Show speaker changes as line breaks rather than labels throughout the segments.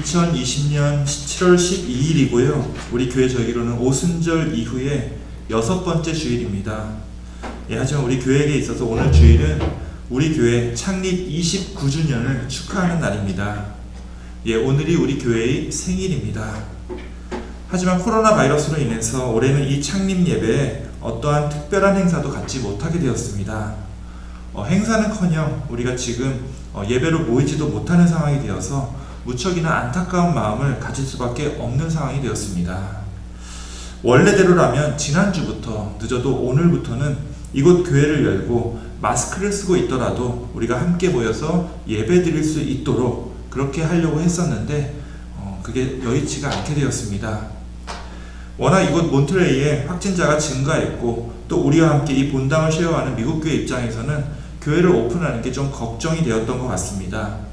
2020년 7월 12일이고요. 우리 교회 저기로는 오순절 이후에 6번째 주일입니다. 하지만 우리 교회에 있어서 오늘 주일은 우리 교회 창립 29주년을 축하하는 날입니다. 오늘이 우리 교회의 생일입니다. 하지만 코로나 바이러스로 인해서 올해는 이 창립 예배에 어떠한 특별한 행사도 갖지 못하게 되었습니다. 행사는커녕 우리가 지금 예배로 모이지도 못하는 상황이 되어서 무척이나 안타까운 마음을 가질 수밖에 없는 상황이 되었습니다. 원래대로라면 지난주부터 늦어도 오늘부터는 이곳 교회를 열고 마스크를 쓰고 있더라도 우리가 함께 모여서 예배 드릴 수 있도록 그렇게 하려고 했었는데 그게 여의치가 않게 되었습니다. 워낙 이곳 몬트레이에 확진자가 증가했고 또 우리와 함께 이 본당을 쉐어하는 미국 교회 입장에서는 교회를 오픈하는 게 좀 걱정이 되었던 것 같습니다.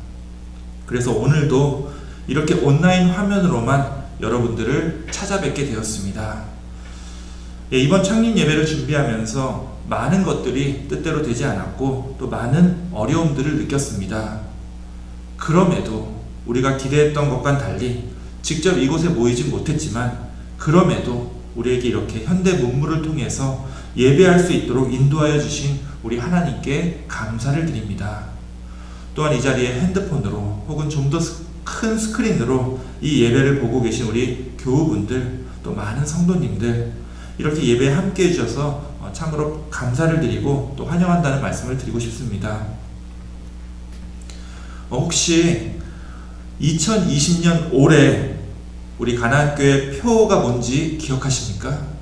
그래서 오늘도 이렇게 온라인 화면으로만 여러분들을 찾아뵙게 되었습니다. 이번 창립 예배를 준비하면서 많은 것들이 뜻대로 되지 않았고 또 많은 어려움들을 느꼈습니다. 그럼에도 우리가 기대했던 것과는 달리 직접 이곳에 모이진 못했지만 그럼에도 우리에게 이렇게 현대 문물을 통해서 예배할 수 있도록 인도하여 주신 우리 하나님께 감사를 드립니다. 또한 이 자리에 핸드폰으로 혹은 좀 더 큰 스크린으로 이 예배를 보고 계신 우리 교우분들 또 많은 성도님들 이렇게 예배에 함께 해주셔서 참으로 감사를 드리고 또 환영한다는 말씀을 드리고 싶습니다. 혹시 2020년 올해 우리 가나안교회 표가 뭔지 기억하십니까?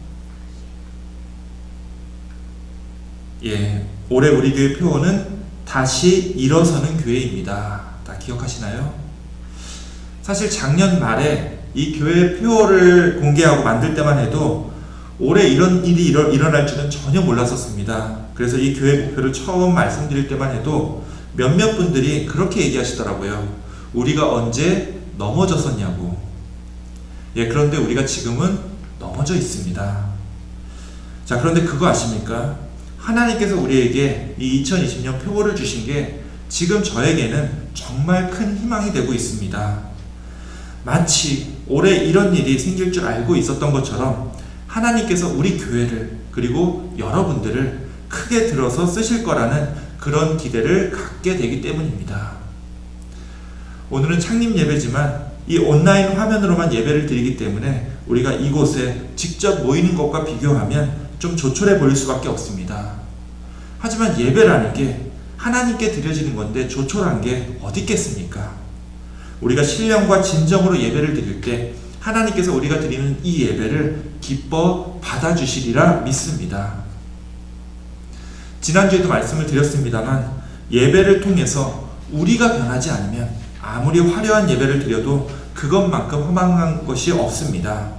올해 우리 교회 표어는 다시 일어서는 교회입니다. 다 기억하시나요? 사실 작년 말에 이 교회 표어를 공개하고 만들 때만 해도 올해 이런 일이 일어날 줄은 전혀 몰랐었습니다. 그래서 이 교회 목표를 처음 말씀드릴 때만 해도 몇몇 분들이 그렇게 얘기하시더라고요. 우리가 언제 넘어졌었냐고. 그런데 우리가 지금은 넘어져 있습니다. 자, 그런데 그거 아십니까? 하나님께서 우리에게 이 2020년 표고를 주신 게 지금 저에게는 정말 큰 희망이 되고 있습니다. 마치 올해 이런 일이 생길 줄 알고 있었던 것처럼 하나님께서 우리 교회를 그리고 여러분들을 크게 들어서 쓰실 거라는 그런 기대를 갖게 되기 때문입니다. 오늘은 창립 예배지만 이 온라인 화면으로만 예배를 드리기 때문에 우리가 이곳에 직접 모이는 것과 비교하면 좀 조촐해 보일 수밖에 없습니다. 하지만 예배라는 게 하나님께 드려지는 건데 조촐한 게 어디 있겠습니까? 우리가 신령과 진정으로 예배를 드릴 때 하나님께서 우리가 드리는 이 예배를 기뻐 받아주시리라 믿습니다. 지난주에도 말씀을 드렸습니다만 예배를 통해서 우리가 변하지 않으면 아무리 화려한 예배를 드려도 그것만큼 허망한 것이 없습니다.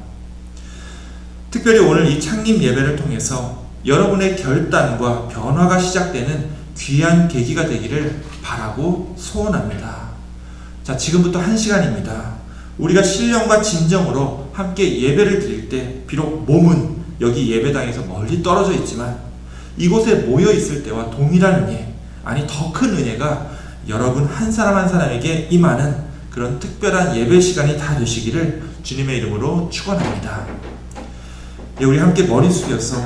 특별히 오늘 이 창립 예배를 통해서 여러분의 결단과 변화가 시작되는 귀한 계기가 되기를 바라고 소원합니다. 자, 지금부터 1시간입니다. 우리가 신령과 진정으로 함께 예배를 드릴 때 비록 몸은 여기 예배당에서 멀리 떨어져 있지만 이곳에 모여 있을 때와 동일한 은혜, 아니 더 큰 은혜가 여러분 한 사람 한 사람에게 임하는 그런 특별한 예배 시간이 다 되시기를 주님의 이름으로 축원합니다. 우리 함께 머리 숙여서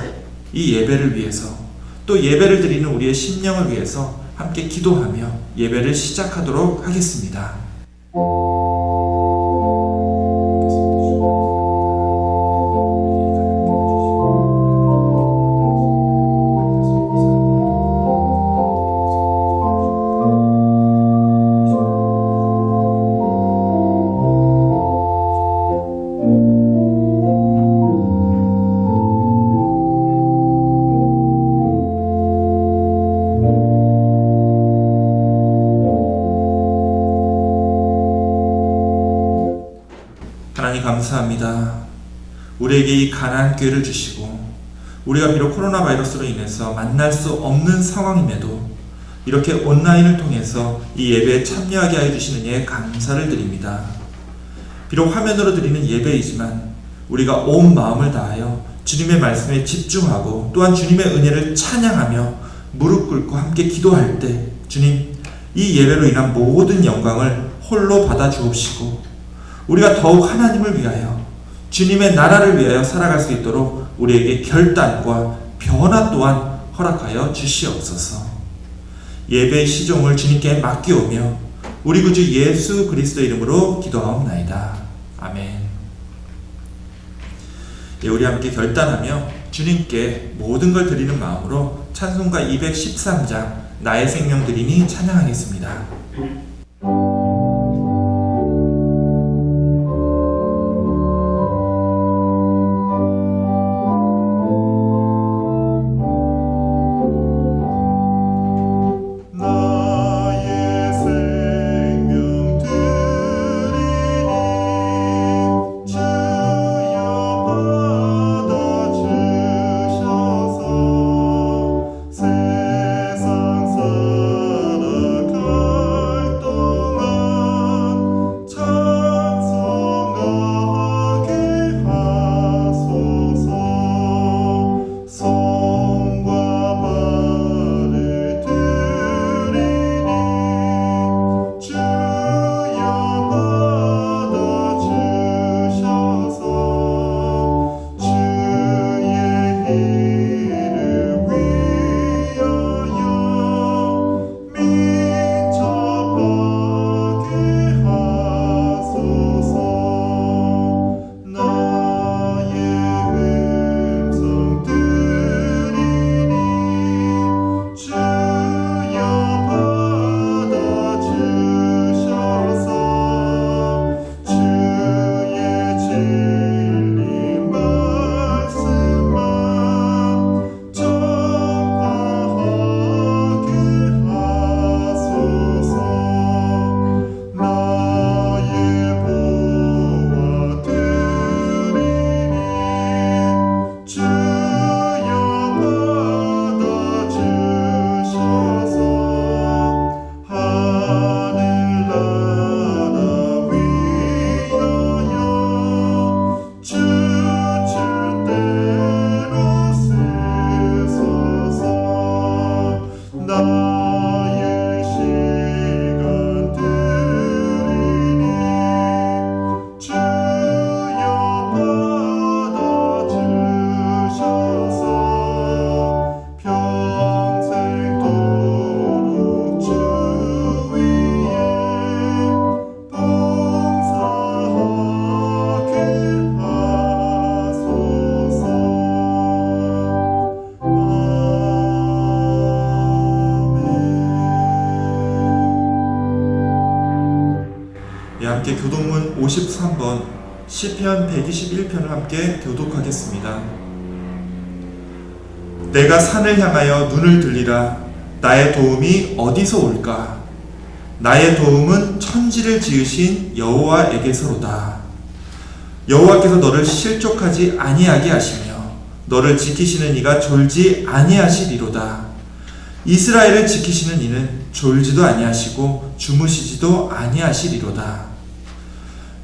이 예배를 위해서 또 예배를 드리는 우리의 심령을 위해서 함께 기도하며 예배를 시작하도록 하겠습니다. 하나님 감사합니다. 우리에게 이 가나안 교회를 주시고 우리가 비록 코로나 바이러스로 인해서 만날 수 없는 상황임에도 이렇게 온라인을 통해서 이 예배에 참여하게 하여 주시는 예에 감사를 드립니다. 비록 화면으로 드리는 예배이지만 우리가 온 마음을 다하여 주님의 말씀에 집중하고 또한 주님의 은혜를 찬양하며 무릎 꿇고 함께 기도할 때 주님, 이 예배로 인한 모든 영광을 홀로 받아 주옵시고 우리가 더욱 하나님을 위하여 주님의 나라를 위하여 살아갈 수 있도록 우리에게 결단과 변화 또한 허락하여 주시옵소서. 예배의 시종을 주님께 맡기오며 우리 구주 예수 그리스도의 이름으로 기도하옵나이다. 아멘. 우리 함께 결단하며 주님께 모든 걸 드리는 마음으로 찬송가 213장 나의 생명 드리니 찬양하겠습니다. 함께 교독문 53번 시편 121편을 함께 교독하겠습니다. 내가 산을 향하여 눈을 들리라. 나의 도움이 어디서 올까? 나의 도움은 천지를 지으신 여호와에게서로다. 여호와께서 너를 실족하지 아니하게 하시며 너를 지키시는 이가 졸지 아니하시리로다. 이스라엘을 지키시는 이는 졸지도 아니하시고 주무시지도 아니하시리로다.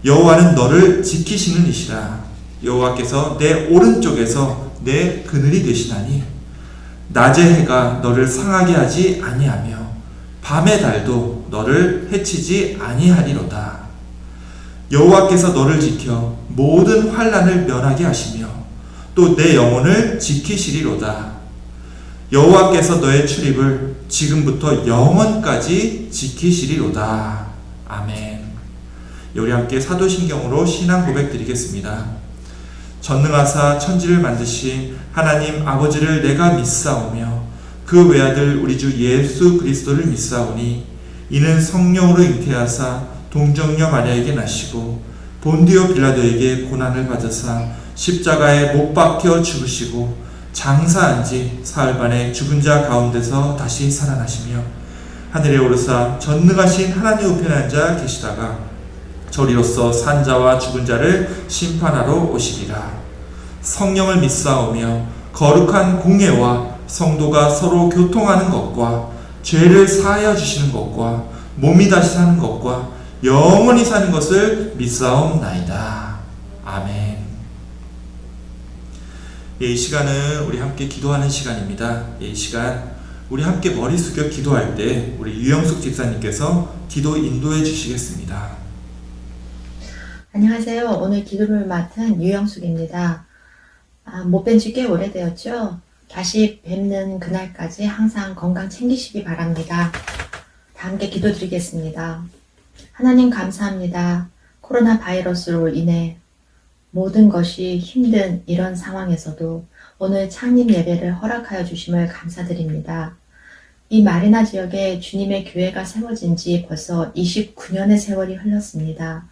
여호와는 너를 지키시는 이시라. 여호와께서 내 오른쪽에서 내 그늘이 되시나니 낮의 해가 너를 상하게 하지 아니하며 밤의 달도 너를 해치지 아니하리로다. 여호와께서 너를 지켜 모든 환난을 면하게 하시며 또 내 영혼을 지키시리로다. 여호와께서 너의 출입을 지금부터 영원까지 지키시리로다. 아멘. 우리 함께 사도신경으로 신앙 고백 드리겠습니다. 전능하사 천지를 만드신 하나님 아버지를 내가 믿사오며 그 외아들 우리 주 예수 그리스도를 믿사오니 이는 성령으로 잉태하사 동정녀 마리아에게 나시고 본디오 빌라도에게 고난을 받으사 십자가에 못 박혀 죽으시고 장사한 지 사흘 만에 죽은 자 가운데서 다시 살아나시며 하늘에 오르사 전능하신 하나님 우편에 앉아 계시다가 저리로서 산자와 죽은 자를 심판하러 오시리라. 성령을 믿사오며 거룩한 공예와 성도가 서로 교통하는 것과 죄를 사하여 주시는 것과 몸이 다시 사는 것과 영원히 사는 것을 믿사옵나이다. 아멘. 이 시간은 우리 함께 기도하는 시간입니다. 이 시간 우리 함께 머리 숙여 기도할 때 우리 유영숙 집사님께서 기도 인도해 주시겠습니다.
안녕하세요. 오늘 기도를 맡은 유영숙입니다. 못 뵌 지 꽤 오래되었죠? 다시 뵙는 그날까지 항상 건강 챙기시기 바랍니다. 다 함께 기도드리겠습니다. 하나님 감사합니다. 코로나 바이러스로 인해 모든 것이 힘든 이런 상황에서도 오늘 창립 예배를 허락하여 주심을 감사드립니다. 이 마리나 지역에 주님의 교회가 세워진 지 벌써 29년의 세월이 흘렀습니다.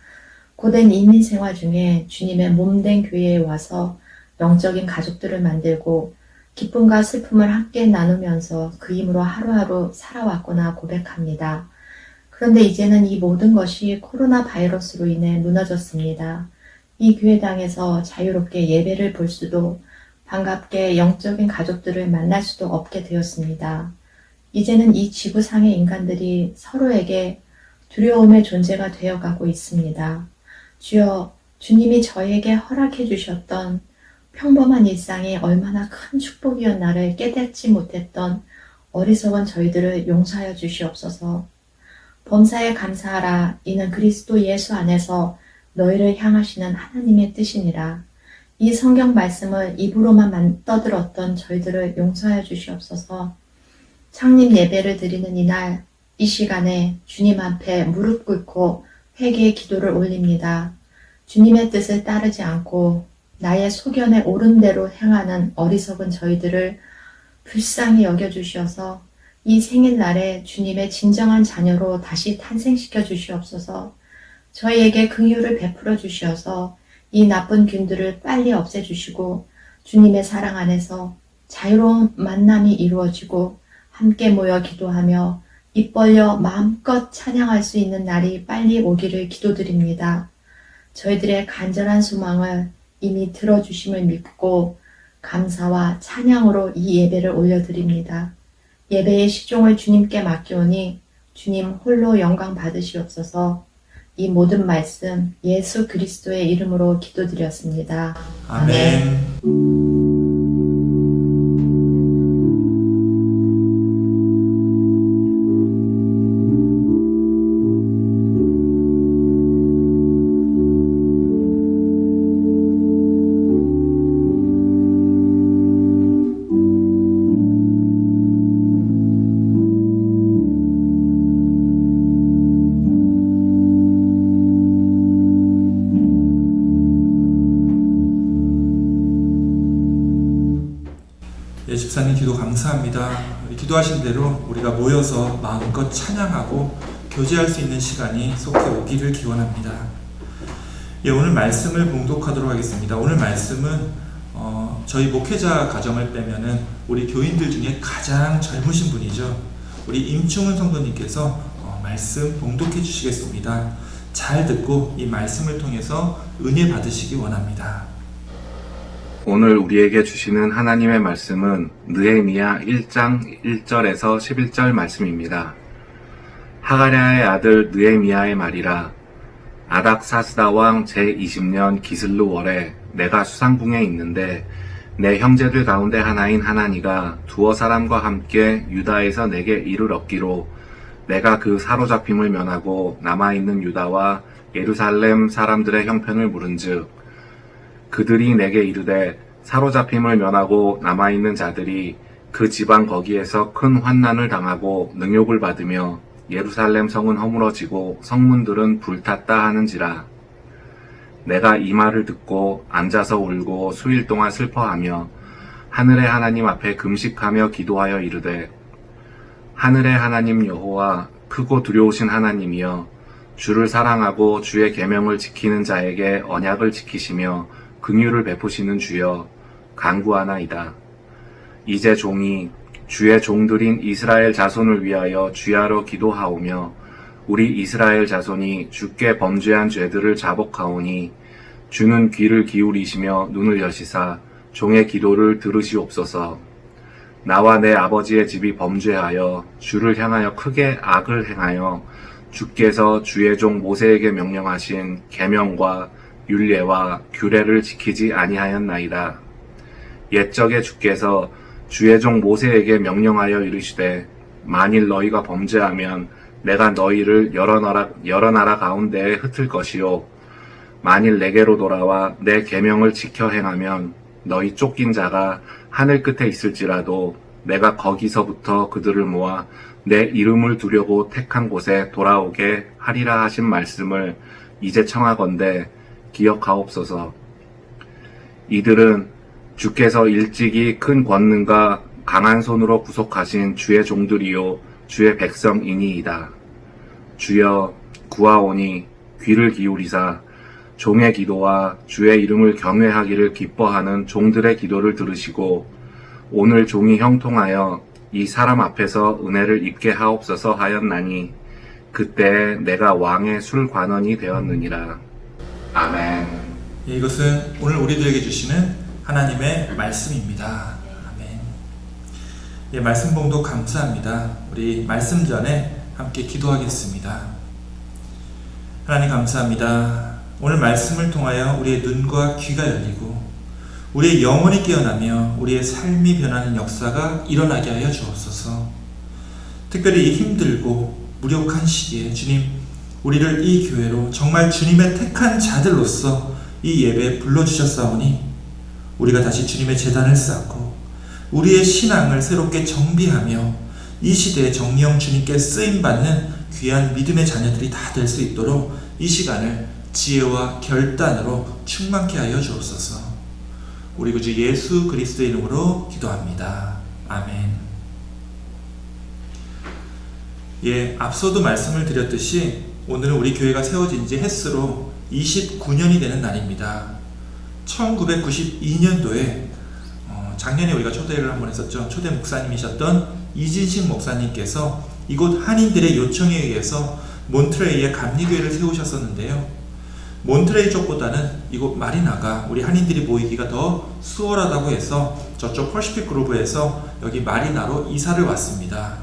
고된 이민 생활 중에 주님의 몸된 교회에 와서 영적인 가족들을 만들고 기쁨과 슬픔을 함께 나누면서 그 힘으로 하루하루 살아왔구나 고백합니다. 그런데 이제는 이 모든 것이 코로나 바이러스로 인해 무너졌습니다. 이 교회당에서 자유롭게 예배를 볼 수도 반갑게 영적인 가족들을 만날 수도 없게 되었습니다. 이제는 이 지구상의 인간들이 서로에게 두려움의 존재가 되어가고 있습니다. 주여, 주님이 저에게 허락해 주셨던 평범한 일상이 얼마나 큰 축복이었나를 깨닫지 못했던 어리석은 저희들을 용서하여 주시옵소서. 범사에 감사하라. 이는 그리스도 예수 안에서 너희를 향하시는 하나님의 뜻이니라. 이 성경 말씀을 입으로만 떠들었던 저희들을 용서하여 주시옵소서. 창립 예배를 드리는 이날, 이 시간에 주님 앞에 무릎 꿇고 회개의 기도를 올립니다. 주님의 뜻을 따르지 않고 나의 소견에 옳은 대로 행하는 어리석은 저희들을 불쌍히 여겨주시어서 이 생일날에 주님의 진정한 자녀로 다시 탄생시켜 주시옵소서. 저희에게 긍휼을 베풀어 주시어서 이 나쁜 균들을 빨리 없애주시고 주님의 사랑 안에서 자유로운 만남이 이루어지고 함께 모여 기도하며 입 벌려 마음껏 찬양할 수 있는 날이 빨리 오기를 기도드립니다. 저희들의 간절한 소망을 이미 들어주심을 믿고 감사와 찬양으로 이 예배를 올려드립니다. 예배의 시종을 주님께 맡기오니 주님 홀로 영광 받으시옵소서. 이 모든 말씀 예수 그리스도의 이름으로 기도드렸습니다.
아멘. 예, 집사님 기도 감사합니다. 기도하신 대로 우리가 모여서 마음껏 찬양하고 교제할 수 있는 시간이 속히 오기를 기원합니다. 예, 오늘 말씀을 봉독하도록 하겠습니다. 오늘 말씀은 저희 목회자 가정을 빼면은 우리 교인들 중에 가장 젊으신 분이죠. 우리 임충은 성도님께서 말씀 봉독해 주시겠습니다. 잘 듣고 이 말씀을 통해서 은혜 받으시기 원합니다.
오늘 우리에게 주시는 하나님의 말씀은 느헤미야 1장 1절에서 11절 말씀입니다. 하가랴의 아들 느헤미야의 말이라. 아닥사스다 왕 제20년 기슬루 월에 내가 수상궁에 있는데 내 형제들 가운데 하나인 하나니가 두어 사람과 함께 유다에서 내게 이를 얻기로 내가 그 사로잡힘을 면하고 남아있는 유다와 예루살렘 사람들의 형편을 물은즉 그들이 내게 이르되 사로잡힘을 면하고 남아있는 자들이 그 지방 거기에서 큰 환난을 당하고 능욕을 받으며 예루살렘 성은 허물어지고 성문들은 불탔다 하는지라. 내가 이 말을 듣고 앉아서 울고 수일 동안 슬퍼하며 하늘의 하나님 앞에 금식하며 기도하여 이르되 하늘의 하나님 여호와 크고 두려우신 하나님이여 주를 사랑하고 주의 계명을 지키는 자에게 언약을 지키시며 긍휼을 베푸시는 주여 간구하나이다. 이제 종이 주의 종들인 이스라엘 자손을 위하여 주야로 기도하오며 우리 이스라엘 자손이 주께 범죄한 죄들을 자복하오니 주는 귀를 기울이시며 눈을 여시사 종의 기도를 들으시옵소서. 나와 내 아버지의 집이 범죄하여 주를 향하여 크게 악을 행하여 주께서 주의 종 모세에게 명령하신 계명과 율례와 규례를 지키지 아니하였나이다. 옛적에 주께서 주의 종 모세에게 명령하여 이르시되 만일 너희가 범죄하면 내가 너희를 여러 나라 가운데에 흩을 것이요 만일 내게로 돌아와 내 계명을 지켜 행하면 너희 쫓긴 자가 하늘 끝에 있을지라도 내가 거기서부터 그들을 모아 내 이름을 두려고 택한 곳에 돌아오게 하리라 하신 말씀을 이제 청하건대 기억하옵소서. 이들은 주께서 일찍이 큰 권능과 강한 손으로 구속하신 주의 종들이요 주의 백성이니이다. 주여 구하오니 귀를 기울이사 종의 기도와 주의 이름을 경외하기를 기뻐하는 종들의 기도를 들으시고 오늘 종이 형통하여 이 사람 앞에서 은혜를 입게 하옵소서 하였나니 그때 내가 왕의 술관원이 되었느니라. 아멘.
예, 이것은 오늘 우리들에게 주시는 하나님의 말씀입니다. 아멘. 예, 말씀 봉독 감사합니다. 우리 말씀 전에 함께 기도하겠습니다. 하나님 감사합니다. 오늘 말씀을 통하여 우리의 눈과 귀가 열리고 우리의 영혼이 깨어나며 우리의 삶이 변하는 역사가 일어나게 하여 주옵소서. 특별히 이 힘들고 무력한 시기에 주님, 우리를 이 교회로 정말 주님의 택한 자들로서 이 예배에 불러주셨사오니 우리가 다시 주님의 제단을 쌓고 우리의 신앙을 새롭게 정비하며 이 시대에 정령 주님께 쓰임받는 귀한 믿음의 자녀들이 다 될 수 있도록 이 시간을 지혜와 결단으로 충만케 하여 주옵소서. 우리 구주 예수 그리스도의 이름으로 기도합니다. 아멘. 예, 앞서도 말씀을 드렸듯이 오늘은 우리 교회가 세워진 지 햇수로 29년이 되는 날입니다. 1992년도에 작년에 우리가 초대를 한번 했었죠. 초대 목사님이셨던 이진식 목사님께서 이곳 한인들의 요청에 의해서 몬트레이에 감리교회를 세우셨었는데요. 몬트레이 쪽보다는 이곳 마리나가 우리 한인들이 모이기가 더 수월하다고 해서 저쪽 퍼시픽 그루브에서 여기 마리나로 이사를 왔습니다.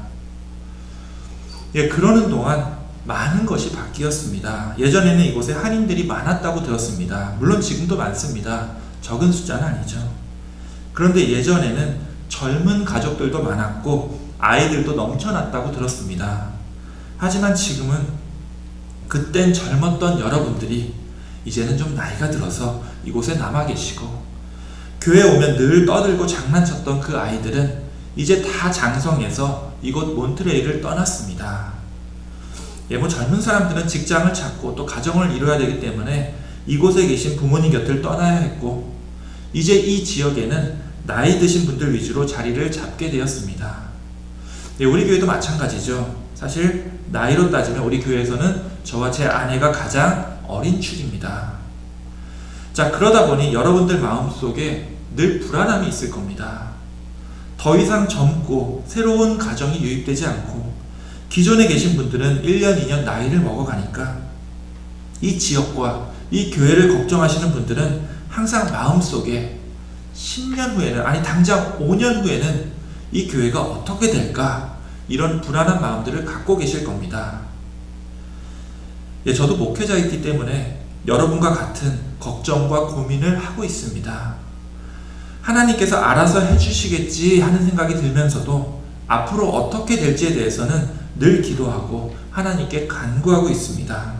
예, 그러는 동안 많은 것이 바뀌었습니다. 예전에는 이곳에 한인들이 많았다고 들었습니다. 물론 지금도 많습니다. 적은 숫자는 아니죠. 그런데 예전에는 젊은 가족들도 많았고 아이들도 넘쳐났다고 들었습니다. 하지만 지금은 그땐 젊었던 여러분들이 이제는 좀 나이가 들어서 이곳에 남아 계시고 교회에 오면 늘 떠들고 장난쳤던 그 아이들은 이제 다 장성해서 이곳 몬트레이를 떠났습니다. 예, 젊은 사람들은 직장을 찾고 또 가정을 이루어야 되기 때문에 이곳에 계신 부모님 곁을 떠나야 했고 이제 이 지역에는 나이 드신 분들 위주로 자리를 잡게 되었습니다. 예, 우리 교회도 마찬가지죠. 사실 나이로 따지면 우리 교회에서는 저와 제 아내가 가장 어린 축입니다. 자, 그러다 보니 여러분들 마음속에 늘 불안함이 있을 겁니다. 더 이상 젊고 새로운 가정이 유입되지 않고 기존에 계신 분들은 1년, 2년 나이를 먹어가니까 이 지역과 이 교회를 걱정하시는 분들은 항상 마음속에 10년 후에는, 아니 당장 5년 후에는 이 교회가 어떻게 될까, 이런 불안한 마음들을 갖고 계실 겁니다. 예, 저도 목회자이기 때문에 여러분과 같은 걱정과 고민을 하고 있습니다. 하나님께서 알아서 해주시겠지 하는 생각이 들면서도 앞으로 어떻게 될지에 대해서는 늘 기도하고 하나님께 간구하고 있습니다.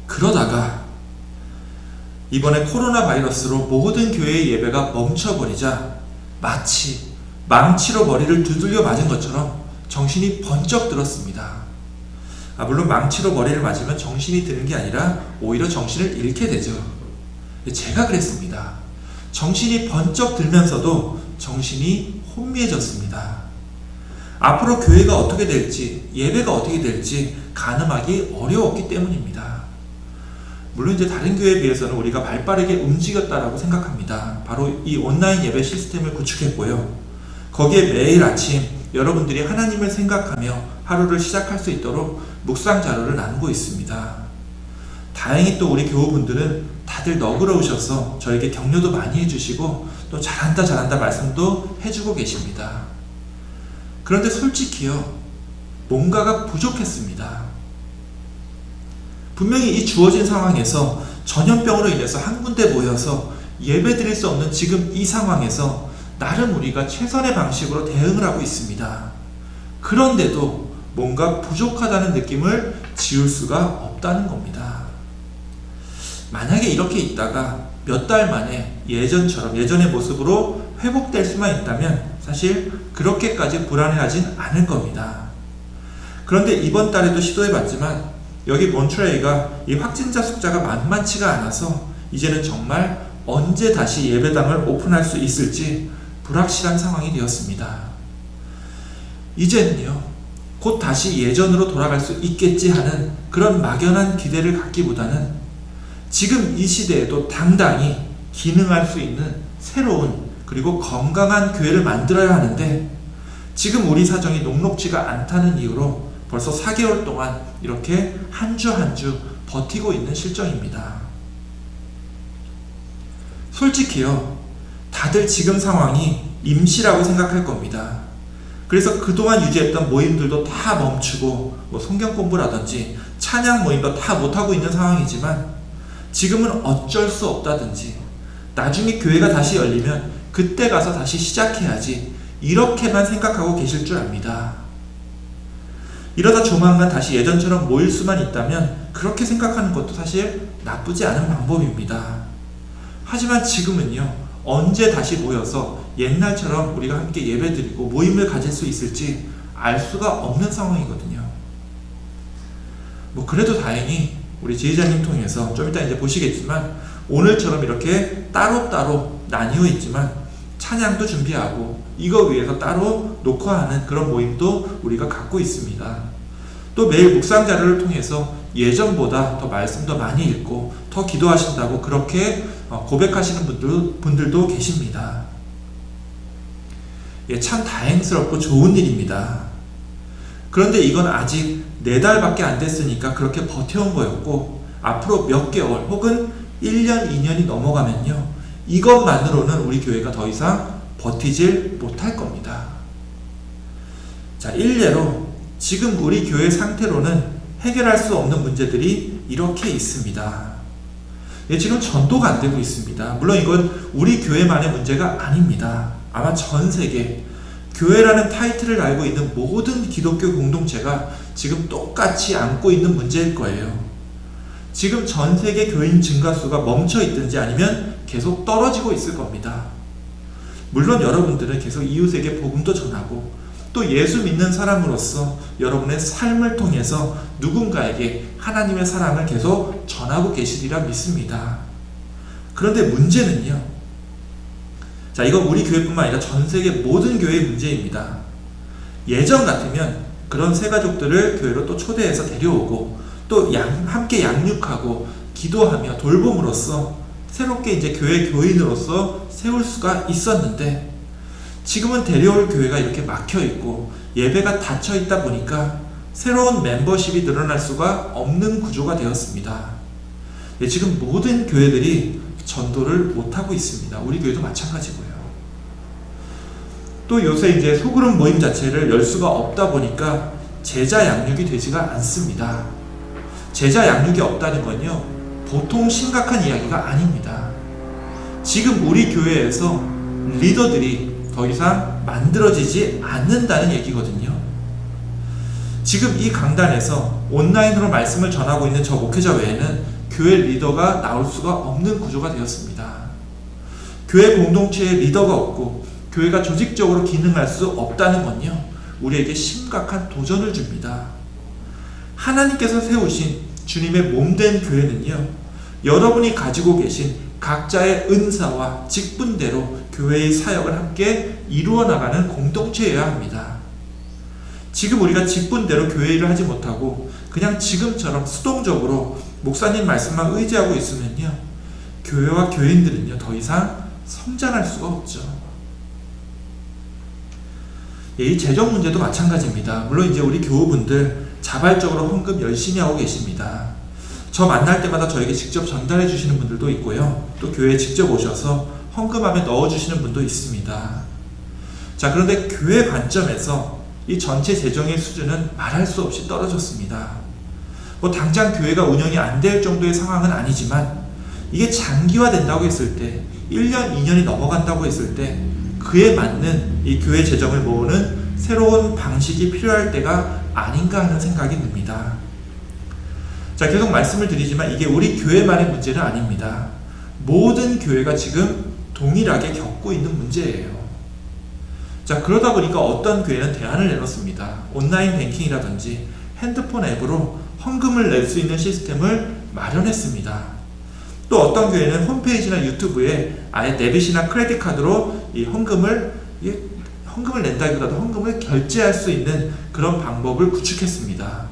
그러다가 이번에 코로나 바이러스로 모든 교회의 예배가 멈춰버리자 마치 망치로 머리를 두들겨 맞은 것처럼 정신이 번쩍 들었습니다. 물론 망치로 머리를 맞으면 정신이 드는 게 아니라 오히려 정신을 잃게 되죠. 제가 그랬습니다. 정신이 번쩍 들면서도 정신이 혼미해졌습니다. 앞으로 교회가 어떻게 될지, 예배가 어떻게 될지 가늠하기 어려웠기 때문입니다. 물론 이제 다른 교회에 비해서는 우리가 발빠르게 움직였다라고 생각합니다. 바로 이 온라인 예배 시스템을 구축했고요. 거기에 매일 아침 여러분들이 하나님을 생각하며 하루를 시작할 수 있도록 묵상 자료를 나누고 있습니다. 다행히 또 우리 교우분들은 다들 너그러우셔서 저에게 격려도 많이 해주시고 또 잘한다 말씀도 해주고 계십니다. 그런데 솔직히요, 뭔가가 부족했습니다. 분명히 이 주어진 상황에서 전염병으로 인해서 한 군데 모여서 예배 드릴 수 없는 지금 이 상황에서 나름 우리가 최선의 방식으로 대응을 하고 있습니다. 그런데도 뭔가 부족하다는 느낌을 지울 수가 없다는 겁니다. 만약에 이렇게 있다가 몇 달 만에 예전처럼 예전의 모습으로 회복될 수만 있다면 사실 그렇게까지 불안해하진 않을 겁니다. 그런데 이번 달에도 시도해봤지만 여기 몬트레이가 이 확진자 숫자가 만만치가 않아서 이제는 정말 언제 다시 예배당을 오픈할 수 있을지 불확실한 상황이 되었습니다. 이제는요, 곧 다시 예전으로 돌아갈 수 있겠지 하는 그런 막연한 기대를 갖기보다는 지금 이 시대에도 당당히 기능할 수 있는 새로운 그리고 건강한 교회를 만들어야 하는데 지금 우리 사정이 녹록지가 않다는 이유로 벌써 4개월 동안 이렇게 한 주 한 주 버티고 있는 실정입니다. 솔직히요, 다들 지금 상황이 임시라고 생각할 겁니다. 그래서 그동안 유지했던 모임들도 다 멈추고 성경 공부라든지 찬양 모임도 다 못하고 있는 상황이지만 지금은 어쩔 수 없다든지 나중에 교회가 다시 열리면 그때 가서 다시 시작해야지 이렇게만 생각하고 계실 줄 압니다. 이러다 조만간 다시 예전처럼 모일 수만 있다면 그렇게 생각하는 것도 사실 나쁘지 않은 방법입니다. 하지만 지금은요, 언제 다시 모여서 옛날처럼 우리가 함께 예배드리고 모임을 가질 수 있을지 알 수가 없는 상황이거든요. 그래도 다행히 우리 지휘자님 통해서 좀 이따 이제 보시겠지만 오늘처럼 이렇게 따로따로 나뉘어 있지만 찬양도 준비하고 이거 위해서 따로 녹화하는 그런 모임도 우리가 갖고 있습니다. 또 매일 묵상 자료를 통해서 예전보다 더 말씀도 많이 읽고 더 기도하신다고 그렇게 고백하시는 분들도 계십니다. 참 다행스럽고 좋은 일입니다. 그런데 이건 아직 4달밖에 안 됐으니까 그렇게 버텨온 거였고 앞으로 몇 개월 혹은 1년, 2년이 넘어가면요, 이것만으로는 우리 교회가 더 이상 버티질 못할 겁니다. 자, 일례로 지금 우리 교회 상태로는 해결할 수 없는 문제들이 이렇게 있습니다. 지금 전도가 안 되고 있습니다. 물론 이건 우리 교회만의 문제가 아닙니다. 아마 전 세계 교회라는 타이틀을 달고 있는 모든 기독교 공동체가 지금 똑같이 안고 있는 문제일 거예요. 지금 전 세계 교인 증가수가 멈춰 있든지 아니면 계속 떨어지고 있을 겁니다. 물론 여러분들은 계속 이웃에게 복음도 전하고 또 예수 믿는 사람으로서 여러분의 삶을 통해서 누군가에게 하나님의 사랑을 계속 전하고 계시리라 믿습니다. 그런데 문제는요, 자, 이건 우리 교회뿐만 아니라 전 세계 모든 교회의 문제입니다. 예전 같으면 그런 새 가족들을 교회로 또 초대해서 데려오고 또 함께 양육하고 기도하며 돌봄으로써 새롭게 이제 교회 교인으로서 세울 수가 있었는데 지금은 데려올 교회가 이렇게 막혀 있고 예배가 닫혀 있다 보니까 새로운 멤버십이 늘어날 수가 없는 구조가 되었습니다. 지금 모든 교회들이 전도를 못하고 있습니다. 우리 교회도 마찬가지고요. 또 요새 이제 소그룹 모임 자체를 열 수가 없다 보니까 제자 양육이 되지가 않습니다. 제자 양육이 없다는 건요, 보통 심각한 이야기가 아닙니다. 지금 우리 교회에서 리더들이 더 이상 만들어지지 않는다는 얘기거든요. 지금 이 강단에서 온라인으로 말씀을 전하고 있는 저 목회자 외에는 교회 리더가 나올 수가 없는 구조가 되었습니다. 교회 공동체에 리더가 없고 교회가 조직적으로 기능할 수 없다는 건요, 우리에게 심각한 도전을 줍니다. 하나님께서 세우신 주님의 몸된 교회는요, 여러분이 가지고 계신 각자의 은사와 직분대로 교회의 사역을 함께 이루어 나가는 공동체여야 합니다. 지금 우리가 직분대로 교회 일을 하지 못하고 그냥 지금처럼 수동적으로 목사님 말씀만 의지하고 있으면요, 교회와 교인들은요, 더 이상 성장할 수가 없죠. 이 재정 문제도 마찬가지입니다. 물론 이제 우리 교우분들 자발적으로 헌금 열심히 하고 계십니다. 저 만날 때마다 저에게 직접 전달해 주시는 분들도 있고요. 또 교회에 직접 오셔서 헌금함에 넣어주시는 분도 있습니다. 자, 그런데 교회 관점에서 이 전체 재정의 수준은 말할 수 없이 떨어졌습니다. 당장 교회가 운영이 안 될 정도의 상황은 아니지만 이게 장기화된다고 했을 때 1년, 2년이 넘어간다고 했을 때 그에 맞는 이 교회 재정을 모으는 새로운 방식이 필요할 때가 아닌가 하는 생각이 듭니다. 자, 계속 말씀을 드리지만 이게 우리 교회만의 문제는 아닙니다. 모든 교회가 지금 동일하게 겪고 있는 문제예요. 자, 그러다 보니까 어떤 교회는 대안을 내놓습니다. 온라인 뱅킹이라든지 핸드폰 앱으로 헌금을 낼 수 있는 시스템을 마련했습니다. 또 어떤 교회는 홈페이지나 유튜브에 아예 데빗이나 크레딧 카드로 이 헌금을 낸다기보다도 헌금을 결제할 수 있는 그런 방법을 구축했습니다.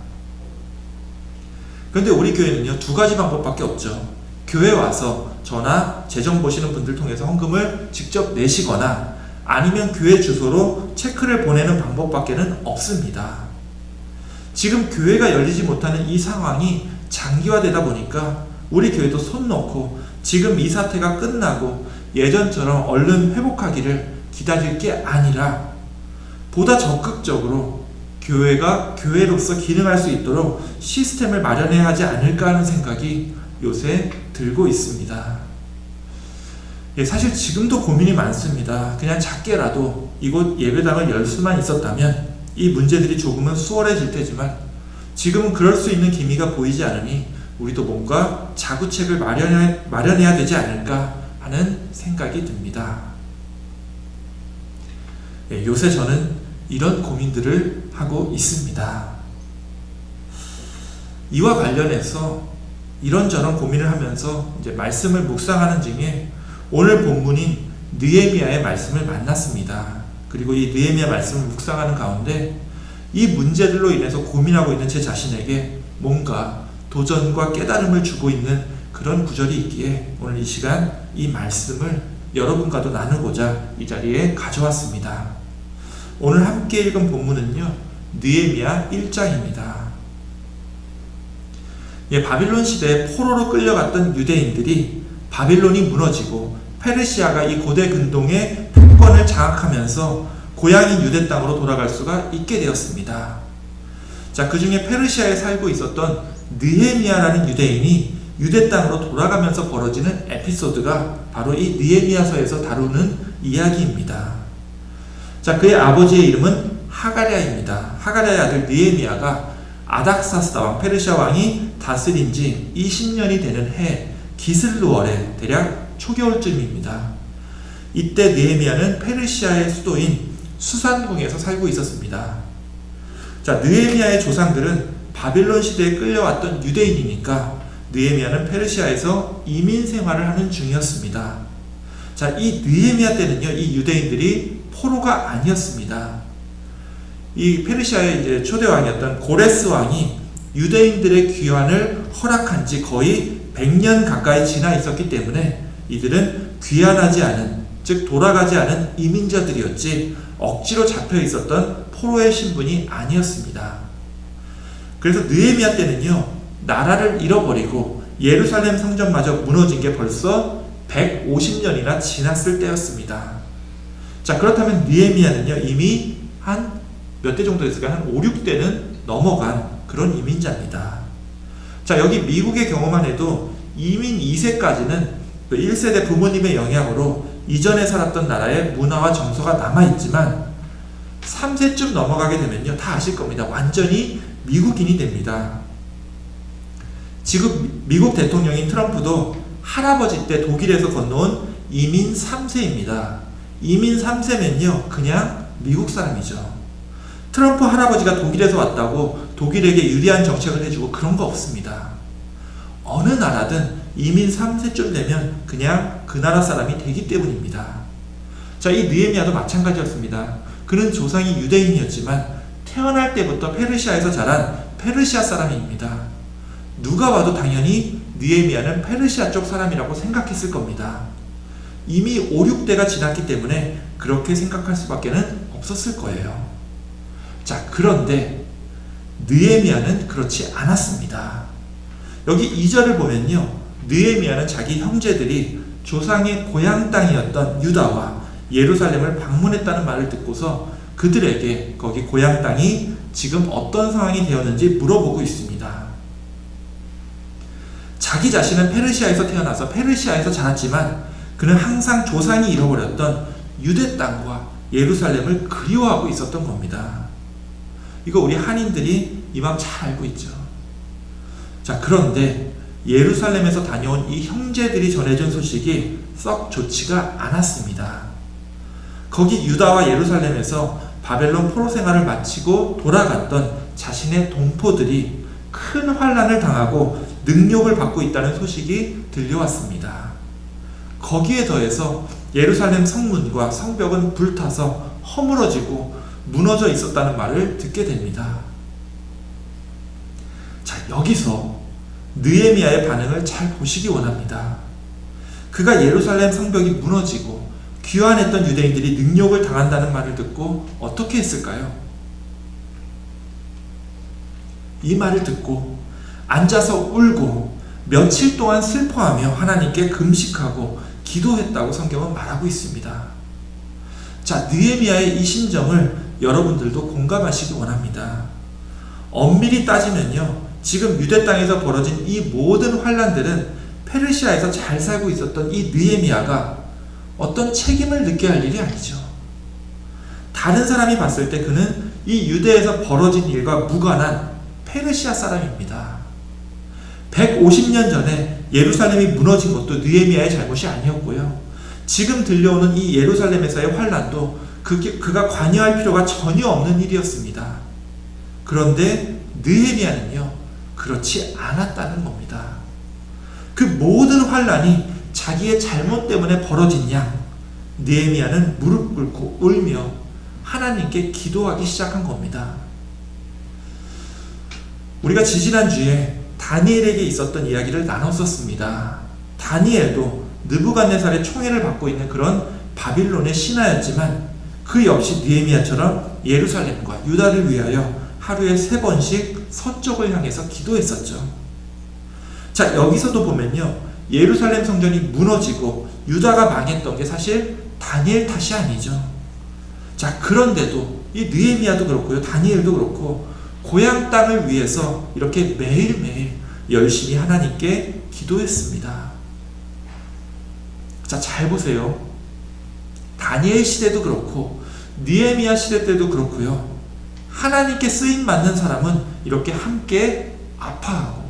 그런데 우리 교회는요, 두 가지 방법밖에 없죠. 교회 와서 저나 재정 보시는 분들 통해서 헌금을 직접 내시거나 아니면 교회 주소로 체크를 보내는 방법밖에는 없습니다. 지금 교회가 열리지 못하는 이 상황이 장기화되다 보니까 우리 교회도 손 놓고 지금 이 사태가 끝나고 예전처럼 얼른 회복하기를 기다릴 게 아니라 보다 적극적으로 교회가 교회로서 기능할 수 있도록 시스템을 마련해야 하지 않을까 하는 생각이 요새 들고 있습니다. 사실 지금도 고민이 많습니다. 그냥 작게라도 이곳 예배당을 열 수만 있었다면 이 문제들이 조금은 수월해질 테지만 지금은 그럴 수 있는 기미가 보이지 않으니 우리도 뭔가 자구책을 마련해야 되지 않을까 하는 생각이 듭니다. 요새 저는 이런 고민들을 하고 있습니다. 이와 관련해서 이런저런 고민을 하면서 이제 말씀을 묵상하는 중에 오늘 본문인 느헤미야의 말씀을 만났습니다. 그리고 이 느헤미야 말씀을 묵상하는 가운데 이 문제들로 인해서 고민하고 있는 제 자신에게 뭔가 도전과 깨달음을 주고 있는 그런 구절이 있기에 오늘 이 시간 이 말씀을 여러분과도 나누고자 이 자리에 가져왔습니다. 오늘 함께 읽은 본문은요, 느헤미야 1장입니다. 바빌론 시대에 포로로 끌려갔던 유대인들이 바빌론이 무너지고 페르시아가 이 고대 근동의 패권을 장악하면서 고향인 유대 땅으로 돌아갈 수가 있게 되었습니다. 자, 그 중에 페르시아에 살고 있었던 느헤미야라는 유대인이 유대 땅으로 돌아가면서 벌어지는 에피소드가 바로 이 느헤미야서에서 다루는 이야기입니다. 자, 그의 아버지의 이름은 하가랴입니다. 하가랴의 아들 느헤미야가 아닥사스다 왕, 페르시아 왕이 다스린 지 20년이 되는 해 기슬루월에 대략 초겨울쯤입니다. 이때 느헤미야는 페르시아의 수도인 수산궁에서 살고 있었습니다. 자, 느헤미야의 조상들은 바빌론 시대에 끌려왔던 유대인이니까 느헤미야는 페르시아에서 이민 생활을 하는 중이었습니다. 자, 이 느헤미야 때는요, 이 유대인들이 포로가 아니었습니다. 이 페르시아의 이제 초대 왕이었던 고레스 왕이 유대인들의 귀환을 허락한 지 거의 100년 가까이 지나 있었기 때문에 이들은 귀환하지 않은, 즉 돌아가지 않은 이민자들이었지 억지로 잡혀 있었던 포로의 신분이 아니었습니다. 그래서 느헤미야 때는요, 나라를 잃어버리고 예루살렘 성전마저 무너진 게 벌써 150년이나 지났을 때였습니다. 자, 그렇다면 느헤미야는요, 이미 한 몇 대 정도 됐을까요? 한 5, 6대는 넘어간 그런 이민자입니다. 자, 여기 미국의 경우만 해도 이민 2세까지는 1세대 부모님의 영향으로 이전에 살았던 나라의 문화와 정서가 남아있지만 3세쯤 넘어가게 되면요, 다 아실 겁니다. 완전히 미국인이 됩니다. 지금 미국 대통령인 트럼프도 할아버지 때 독일에서 건너온 이민 3세입니다. 이민 3세면요, 그냥 미국 사람이죠. 트럼프 할아버지가 독일에서 왔다고 독일에게 유리한 정책을 해주고 그런 거 없습니다. 어느 나라든 이민 3세쯤 되면 그냥 그 나라 사람이 되기 때문입니다. 자, 이 느헤미야도 마찬가지였습니다. 그는 조상이 유대인이었지만 태어날 때부터 페르시아에서 자란 페르시아 사람입니다. 누가 봐도 당연히 느헤미야는 페르시아 쪽 사람이라고 생각했을 겁니다. 이미 5, 6대가 지났기 때문에 그렇게 생각할 수밖에 없었을 거예요. 자, 그런데 느헤미야는 그렇지 않았습니다. 여기 2절을 보면요, 느헤미야는 자기 형제들이 조상의 고향 땅이었던 유다와 예루살렘을 방문했다는 말을 듣고서 그들에게 거기 고향 땅이 지금 어떤 상황이 되었는지 물어보고 있습니다. 자기 자신은 페르시아에서 태어나서 페르시아에서 자랐지만 그는 항상 조상이 잃어버렸던 유대 땅과 예루살렘을 그리워하고 있었던 겁니다. 이거 우리 한인들이 이 마음 잘 알고 있죠. 자, 그런데 예루살렘에서 다녀온 이 형제들이 전해준 소식이 썩 좋지가 않았습니다. 거기 유다와 예루살렘에서 바벨론 포로 생활을 마치고 돌아갔던 자신의 동포들이 큰 환난을 당하고 능욕을 받고 있다는 소식이 들려왔습니다. 거기에 더해서 예루살렘 성문과 성벽은 불타서 허물어지고 무너져 있었다는 말을 듣게 됩니다. 자, 여기서 느헤미야의 반응을 잘 보시기 원합니다. 그가 예루살렘 성벽이 무너지고 귀환했던 유대인들이 능욕을 당한다는 말을 듣고 어떻게 했을까요? 이 말을 듣고 앉아서 울고 며칠 동안 슬퍼하며 하나님께 금식하고 기도했다고 성경은 말하고 있습니다. 자, 느헤미야의 이 심정을 여러분들도 공감하시기 원합니다. 엄밀히 따지면요, 지금 유대 땅에서 벌어진 이 모든 환란들은 페르시아에서 잘 살고 있었던 이 느헤미야가 어떤 책임을 느껴야 할 일이 아니죠. 다른 사람이 봤을 때 그는 이 유대에서 벌어진 일과 무관한 페르시아 사람입니다. 150년 전에 예루살렘이 무너진 것도 느헤미야의 잘못이 아니었고요. 지금 들려오는 이 예루살렘에서의 환란도 그가 관여할 필요가 전혀 없는 일이었습니다. 그런데 느헤미야는요, 그렇지 않았다는 겁니다. 그 모든 환란이 자기의 잘못 때문에 벌어진 양, 느헤미야는 무릎 꿇고 울며 하나님께 기도하기 시작한 겁니다. 우리가 지지난주에 다니엘에게 있었던 이야기를 나눴었습니다. 다니엘도 느부갓네살의 총애를 받고 있는 그런 바빌론의 신하였지만 그 역시 느헤미야처럼 예루살렘과 유다를 위하여 하루에 3번씩 서쪽을 향해서 기도했었죠. 자, 여기서도 보면요, 예루살렘 성전이 무너지고 유다가 망했던 게 사실 다니엘 탓이 아니죠. 자, 그런데도 이 느헤미야도 그렇고요, 다니엘도 그렇고 고향 땅을 위해서 이렇게 매일매일 열심히 하나님께 기도했습니다. 자, 잘 보세요. 다니엘 시대도 그렇고 느헤미야 시대 때도 그렇고요, 하나님께 쓰임 받는 사람은 이렇게 함께 아파하고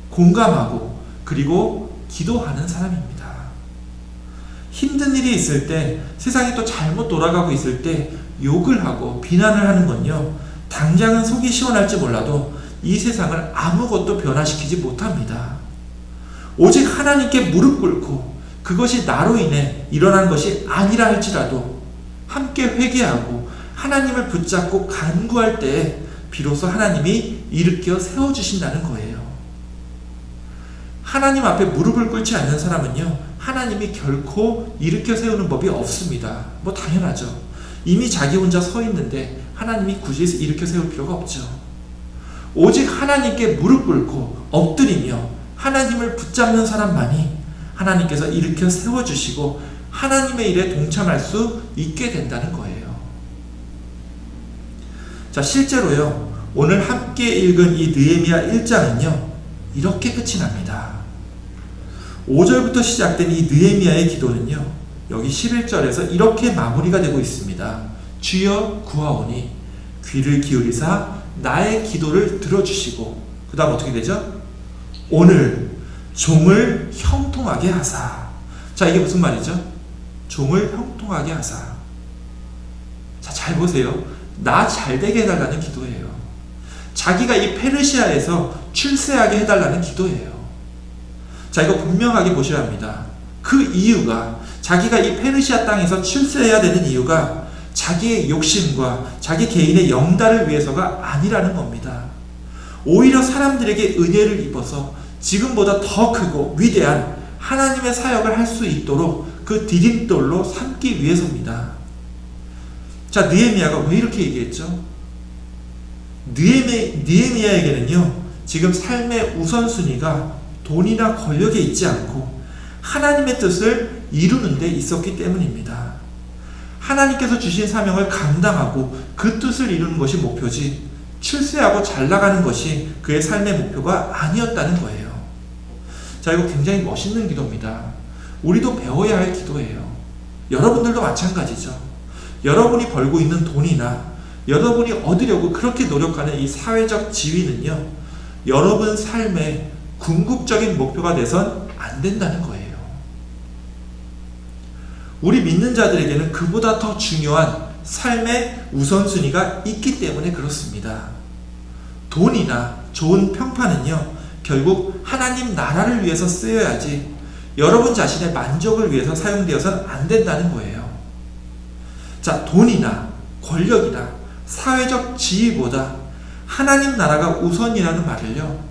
공감하고 그리고 기도하는 사람입니다. 힘든 일이 있을 때, 세상이 또 잘못 돌아가고 있을 때 욕을 하고 비난을 하는 건요, 당장은 속이 시원할지 몰라도 이 세상을 아무것도 변화시키지 못합니다. 오직 하나님께 무릎 꿇고 그것이 나로 인해 일어난 것이 아니라 할지라도 함께 회개하고 하나님을 붙잡고 간구할 때에 비로소 하나님이 일으켜 세워주신다는 거예요. 하나님 앞에 무릎을 꿇지 않는 사람은요, 하나님이 결코 일으켜 세우는 법이 없습니다. 뭐 당연하죠. 이미 자기 혼자 서 있는데 하나님이 굳이 일으켜 세울 필요가 없죠. 오직 하나님께 무릎 꿇고 엎드리며 하나님을 붙잡는 사람만이 하나님께서 일으켜 세워주시고 하나님의 일에 동참할 수 있게 된다는 거예요. 자, 실제로요, 오늘 함께 읽은 이 느헤미야 1장은요 이렇게 끝이 납니다. 5절부터 시작된 이 느헤미야의 기도는요, 여기 11절에서 이렇게 마무리가 되고 있습니다. 주여 구하오니 귀를 기울이사 나의 기도를 들어주시고, 그 다음 어떻게 되죠? 오늘 종을 형통하게 하사. 자, 이게 무슨 말이죠? 종을 형통하게 하사. 자, 잘 보세요. 나 잘되게 해달라는 기도예요. 자기가 이 페르시아에서 출세하게 해달라는 기도예요. 자, 이거 분명하게 보셔야 합니다. 그 이유가, 자기가 이 페르시아 땅에서 출세해야 되는 이유가 자기의 욕심과 자기 개인의 영달을 위해서가 아니라는 겁니다. 오히려 사람들에게 은혜를 입어서 지금보다 더 크고 위대한 하나님의 사역을 할 수 있도록 그 디딤돌로 삼기 위해서입니다. 자, 느헤미야가 왜 이렇게 얘기했죠? 느헤미야에게는요, 지금 삶의 우선순위가 돈이나 권력에 있지 않고 하나님의 뜻을 이루는 데 있었기 때문입니다. 하나님께서 주신 사명을 감당하고 그 뜻을 이루는 것이 목표지, 출세하고 잘 나가는 것이 그의 삶의 목표가 아니었다는 거예요. 자, 이거 굉장히 멋있는 기도입니다. 우리도 배워야 할 기도예요. 여러분들도 마찬가지죠. 여러분이 벌고 있는 돈이나 여러분이 얻으려고 그렇게 노력하는 이 사회적 지위는요, 여러분 삶에 궁극적인 목표가 돼선 안 된다는 거예요. 우리 믿는 자들에게는 그보다 더 중요한 삶의 우선순위가 있기 때문에 그렇습니다. 돈이나 좋은 평판은요, 결국 하나님 나라를 위해서 쓰여야지 여러분 자신의 만족을 위해서 사용되어서는 안 된다는 거예요. 자, 돈이나 권력이나 사회적 지위보다 하나님 나라가 우선이라는 말을요,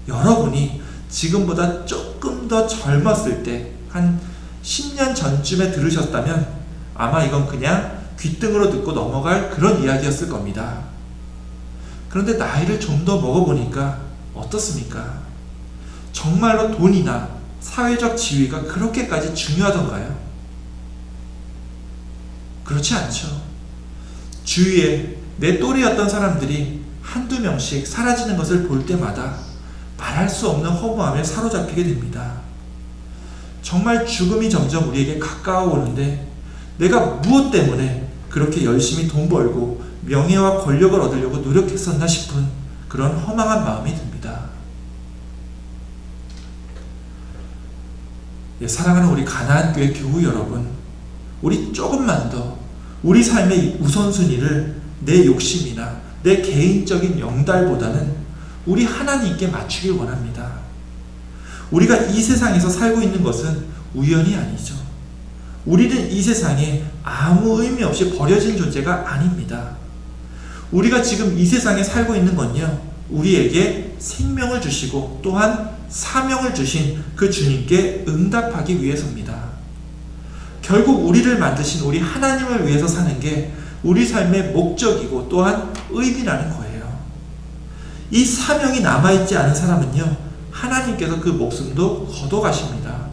여러분이 지금보다 조금 더 젊었을 때, 한 10년 전쯤에 들으셨다면 아마 이건 그냥 귓등으로 듣고 넘어갈 그런 이야기였을 겁니다. 그런데 나이를 좀 더 먹어보니까 어떻습니까? 정말로 돈이나 사회적 지위가 그렇게까지 중요하던가요? 그렇지 않죠. 주위에 내 또래였던 사람들이 한두 명씩 사라지는 것을 볼 때마다 말할 수 없는 허무함에 사로잡히게 됩니다. 정말 죽음이 점점 우리에게 가까워오는데 내가 무엇 때문에 그렇게 열심히 돈 벌고 명예와 권력을 얻으려고 노력했었나 싶은 그런 허망한 마음이 듭니다. 예, 사랑하는 우리 가나안교회 교우 여러분, 우리 조금만 더 우리 삶의 우선순위를 내 욕심이나 내 개인적인 영달보다는 우리 하나님께 맞추길 원합니다. 우리가 이 세상에서 살고 있는 것은 우연이 아니죠. 우리는 이 세상에 아무 의미 없이 버려진 존재가 아닙니다. 우리가 지금 이 세상에 살고 있는 건요, 우리에게 생명을 주시고 또한 사명을 주신 그 주님께 응답하기 위해서입니다. 결국 우리를 만드신 우리 하나님을 위해서 사는 게 우리 삶의 목적이고 또한 의미라는 거예요. 이 사명이 남아있지 않은 사람은요, 하나님께서 그 목숨도 걷어가십니다.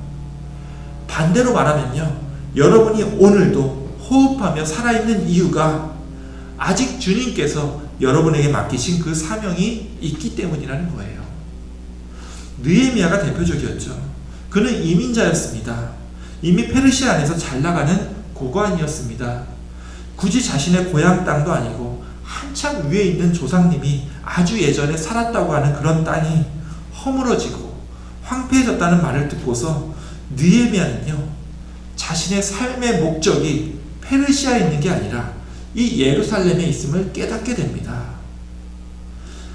반대로 말하면요, 여러분이 오늘도 호흡하며 살아있는 이유가 아직 주님께서 여러분에게 맡기신 그 사명이 있기 때문이라는 거예요. 느헤미야가 대표적이었죠. 그는 이민자였습니다. 이미 페르시아 안에서 잘 나가는 고관이었습니다. 굳이 자신의 고향 땅도 아니고 한참 위에 있는 조상님이 아주 예전에 살았다고 하는 그런 땅이 허물어지고 황폐해졌다는 말을 듣고서 느헤미야는요, 자신의 삶의 목적이 페르시아에 있는 게 아니라 이 예루살렘에 있음을 깨닫게 됩니다.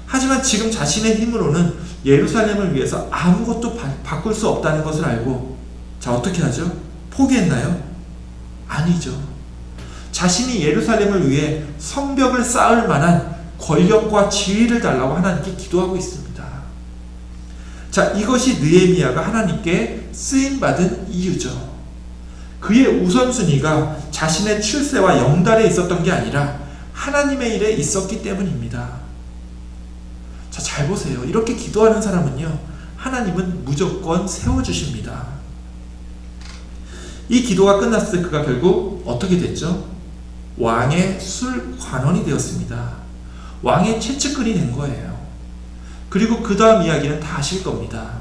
하지만 지금 자신의 힘으로는 예루살렘을 위해서 아무것도 바꿀 수 없다는 것을 알고, 자, 어떻게 하죠? 포기했나요? 아니죠. 자신이 예루살렘을 위해 성벽을 쌓을 만한 권력과 지위를 달라고 하나님께 기도하고 있습니다. 자, 이것이 느헤미야가 하나님께 쓰임받은 이유죠. 그의 우선순위가 자신의 출세와 영달에 있었던 게 아니라 하나님의 일에 있었기 때문입니다. 자, 잘 보세요. 이렇게 기도하는 사람은요, 하나님은 무조건 세워주십니다. 이 기도가 끝났을 때 그가 결국 어떻게 됐죠? 왕의 술관원이 되었습니다. 왕의 최측근이 된 거예요. 그리고 그 다음 이야기는 다 아실 겁니다.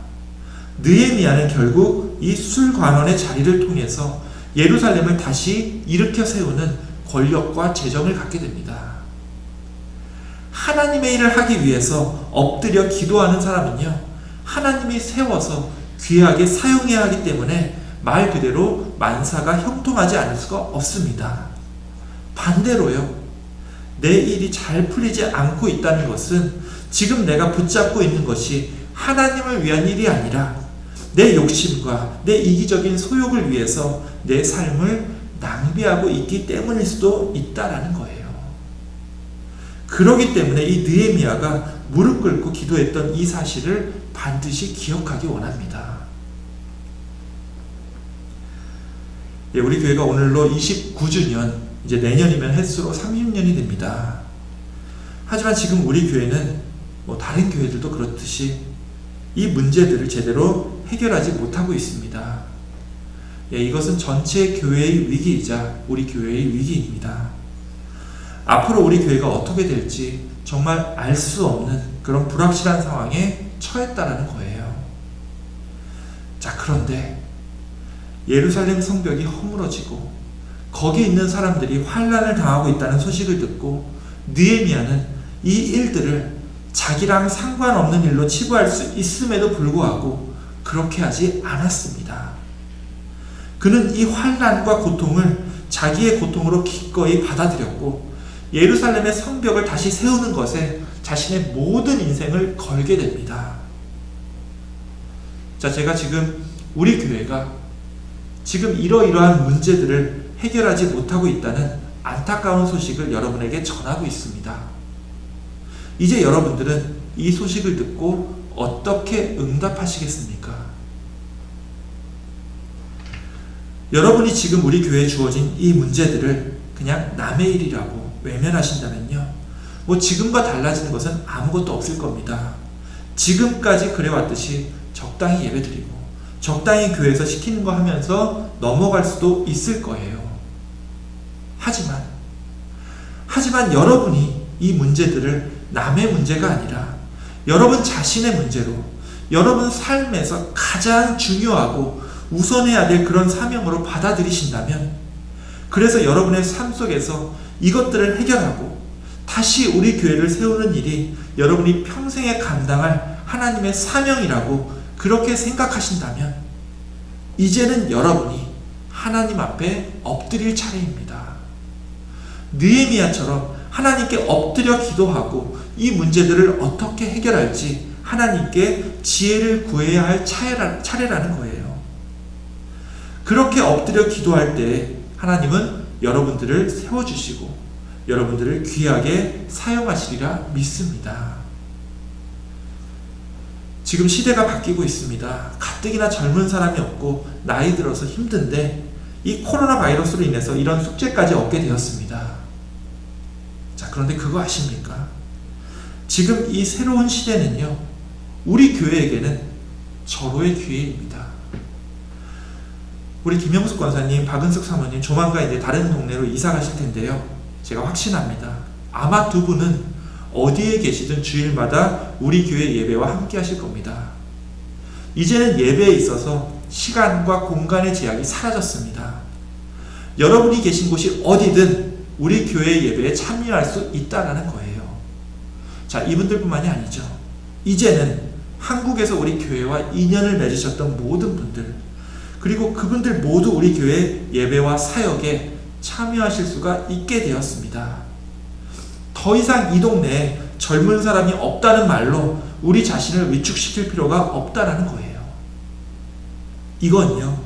느헤미야는 결국 이 술관원의 자리를 통해서 예루살렘을 다시 일으켜 세우는 권력과 재정을 갖게 됩니다. 하나님의 일을 하기 위해서 엎드려 기도하는 사람은요, 하나님이 세워서 귀하게 사용해야 하기 때문에 말 그대로 만사가 형통하지 않을 수가 없습니다. 반대로요, 내 일이 잘 풀리지 않고 있다는 것은 지금 내가 붙잡고 있는 것이 하나님을 위한 일이 아니라 내 욕심과 내 이기적인 소욕을 위해서 내 삶을 낭비하고 있기 때문일 수도 있다라는 거예요. 그렇기 때문에 이 느헤미야가 무릎 꿇고 기도했던 이 사실을 반드시 기억하기 원합니다. 예, 우리 교회가 오늘로 29주년, 이제 내년이면 횟수로 30년이 됩니다. 하지만 지금 우리 교회는 다른 교회들도 그렇듯이 이 문제들을 제대로 해결하지 못하고 있습니다. 예, 이것은 전체 교회의 위기이자 우리 교회의 위기입니다. 앞으로 우리 교회가 어떻게 될지 정말 알 수 없는 그런 불확실한 상황에 처했다라는 거예요. 자, 그런데 예루살렘 성벽이 허물어지고 거기 있는 사람들이 환난을 당하고 있다는 소식을 듣고 느헤미야는 이 일들을 자기랑 상관없는 일로 치부할 수 있음에도 불구하고 그렇게 하지 않았습니다. 그는 이 환난과 고통을 자기의 고통으로 기꺼이 받아들였고 예루살렘의 성벽을 다시 세우는 것에 자신의 모든 인생을 걸게 됩니다. 자, 제가 지금 우리 교회가 지금 이러이러한 문제들을 해결하지 못하고 있다는 안타까운 소식을 여러분에게 전하고 있습니다. 이제 여러분들은 이 소식을 듣고 어떻게 응답하시겠습니까? 여러분이 지금 우리 교회에 주어진 이 문제들을 그냥 남의 일이라고 외면하신다면요, 지금과 달라지는 것은 아무것도 없을 겁니다. 지금까지 그래왔듯이 적당히 예배드리고 적당히 교회에서 시키는 거 하면서 넘어갈 수도 있을 거예요. 하지만 여러분이 이 문제들을 남의 문제가 아니라 여러분 자신의 문제로, 여러분 삶에서 가장 중요하고 우선해야 될 그런 사명으로 받아들이신다면, 그래서 여러분의 삶 속에서 이것들을 해결하고 다시 우리 교회를 세우는 일이 여러분이 평생에 감당할 하나님의 사명이라고 그렇게 생각하신다면, 이제는 여러분이 하나님 앞에 엎드릴 차례입니다. 느헤미야처럼 하나님께 엎드려 기도하고 이 문제들을 어떻게 해결할지 하나님께 지혜를 구해야 할 차례라는 거예요. 그렇게 엎드려 기도할 때 하나님은 여러분들을 세워주시고 여러분들을 귀하게 사용하시리라 믿습니다. 지금 시대가 바뀌고 있습니다. 가뜩이나 젊은 사람이 없고 나이 들어서 힘든데 이 코로나 바이러스로 인해서 이런 숙제까지 얻게 되었습니다. 자, 그런데 그거 아십니까? 지금 이 새로운 시대는요, 우리 교회에게는 절호의 기회입니다. 우리 김영숙 권사님, 박은숙 사모님 조만간 이제 다른 동네로 이사 가실 텐데요, 제가 확신합니다. 아마 두 분은 어디에 계시든 주일마다 우리 교회 예배와 함께 하실 겁니다. 이제는 예배에 있어서 시간과 공간의 제약이 사라졌습니다. 여러분이 계신 곳이 어디든 우리 교회 예배에 참여할 수 있다는 거예요. 자, 이분들뿐만이 아니죠. 이제는 한국에서 우리 교회와 인연을 맺으셨던 모든 분들, 그리고 그분들 모두 우리 교회 예배와 사역에 참여하실 수가 있게 되었습니다. 더 이상 이 동네에 젊은 사람이 없다는 말로 우리 자신을 위축시킬 필요가 없다는 거예요. 이건요,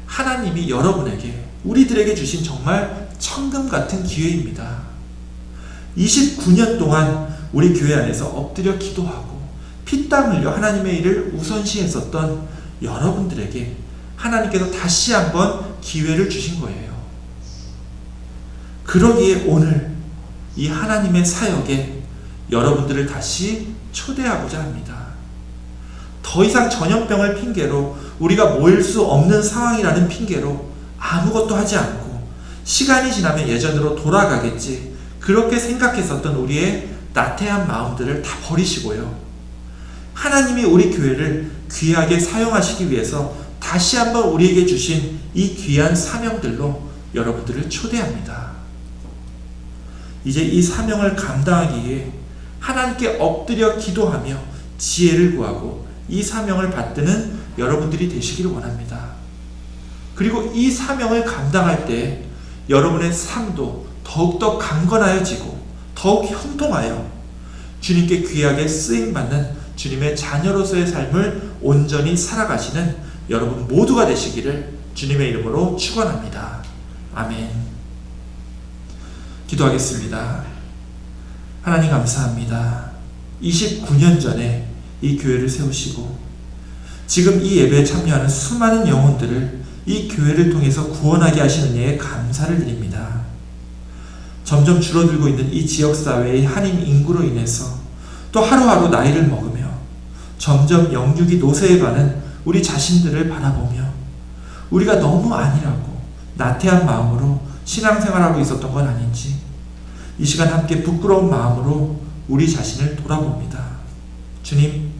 하나님이 여러분에게, 우리들에게 주신 정말 천금 같은 기회입니다. 29년 동안 우리 교회 안에서 엎드려 기도하고 피땀 흘려 하나님의 일을 우선시했었던 여러분들에게 하나님께서 다시 한번 기회를 주신 거예요. 그러기에 오늘 이 하나님의 사역에 여러분들을 다시 초대하고자 합니다. 더 이상 전염병을 핑계로, 우리가 모일 수 없는 상황이라는 핑계로 아무것도 하지 않고 시간이 지나면 예전으로 돌아가겠지, 그렇게 생각했었던 우리의 나태한 마음들을 다 버리시고요, 하나님이 우리 교회를 귀하게 사용하시기 위해서 다시 한번 우리에게 주신 이 귀한 사명들로 여러분들을 초대합니다. 이제 이 사명을 감당하기 위해 하나님께 엎드려 기도하며 지혜를 구하고 이 사명을 받드는 여러분들이 되시기를 원합니다. 그리고 이 사명을 감당할 때 여러분의 삶도 더욱더 강건하여지고 더욱 형통하여 주님께 귀하게 쓰임받는 주님의 자녀로서의 삶을 온전히 살아가시는 여러분 모두가 되시기를 주님의 이름으로 축원합니다. 아멘. 기도하겠습니다. 하나님 감사합니다. 29년 전에 이 교회를 세우시고 지금 이 예배에 참여하는 수많은 영혼들을 이 교회를 통해서 구원하게 하시는 예에 감사를 드립니다. 점점 줄어들고 있는 이 지역사회의 한인 인구로 인해서 또 하루하루 나이를 먹으며 점점 영육이 노쇠해가는 우리 자신들을 바라보며 우리가 너무 아니라고 나태한 마음으로 신앙생활하고 있었던 건 아닌지 이 시간 함께 부끄러운 마음으로 우리 자신을 돌아봅니다. 주님,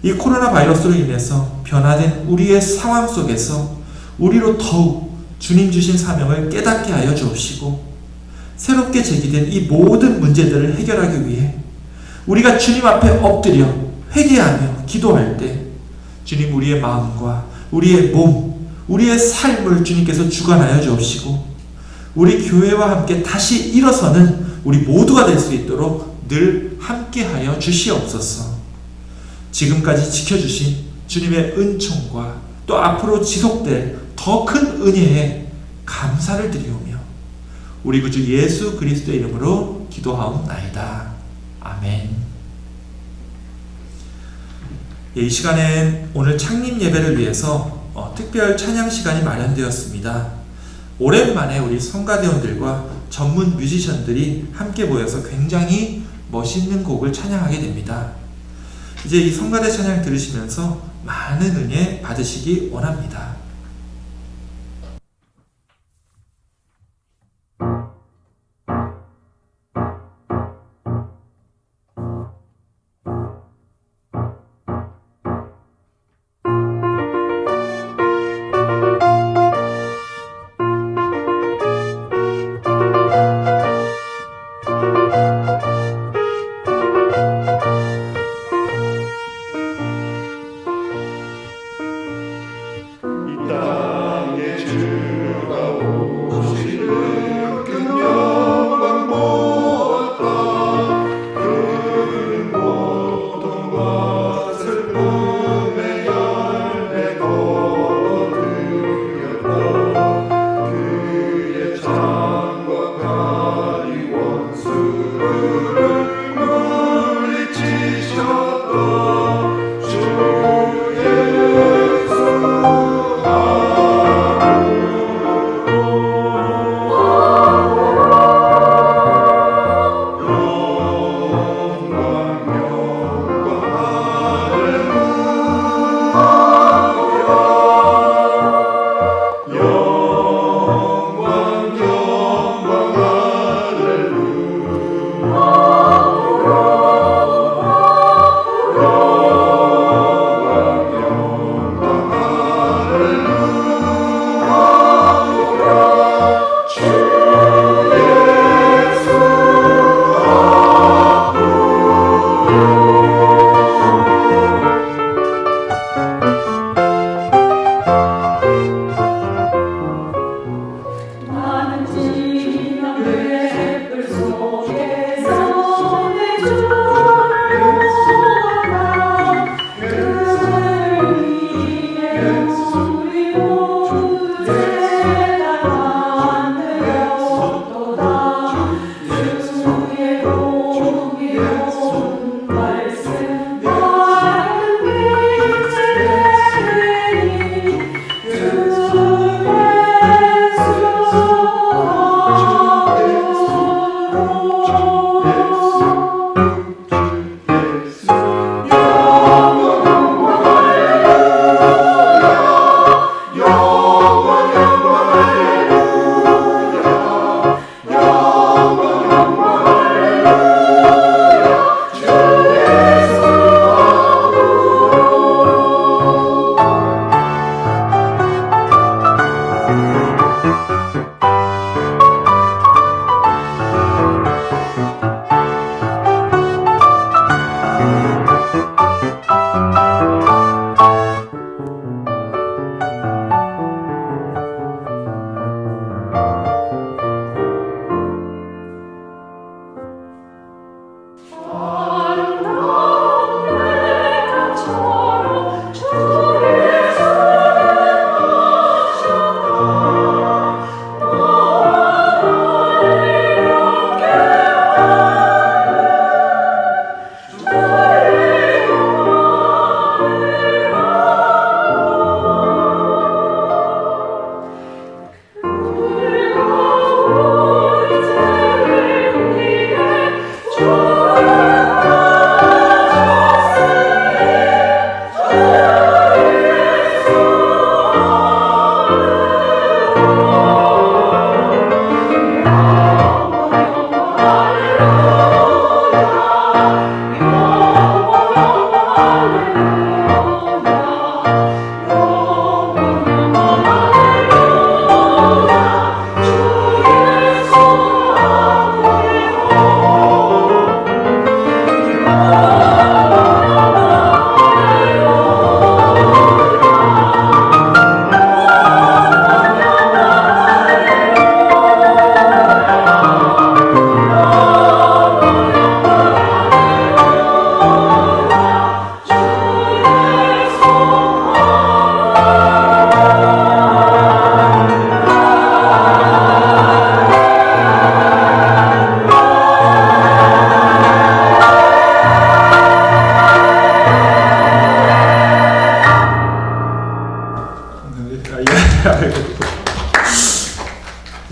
이 코로나 바이러스로 인해서 변화된 우리의 상황 속에서 우리로 더욱 주님 주신 사명을 깨닫게 하여 주옵시고 새롭게 제기된 이 모든 문제들을 해결하기 위해 우리가 주님 앞에 엎드려 회개하며 기도할 때 주님 우리의 마음과 우리의 몸, 우리의 삶을 주님께서 주관하여 주옵시고 우리 교회와 함께 다시 일어서는 우리 모두가 될 수 있도록 늘 함께하여 주시옵소서. 지금까지 지켜주신 주님의 은총과 또 앞으로 지속될 더 큰 은혜에 감사를 드리오며 우리 구주 예수 그리스도의 이름으로 기도하옵나이다. 아멘. 이 시간엔 오늘 창립 예배를 위해서 특별 찬양 시간이 마련되었습니다. 오랜만에 우리 성가대원들과 전문 뮤지션들이 함께 모여서 굉장히 멋있는 곡을 찬양하게 됩니다. 이제 이 성가대 찬양 들으시면서 많은 은혜 받으시기 원합니다.
주 예수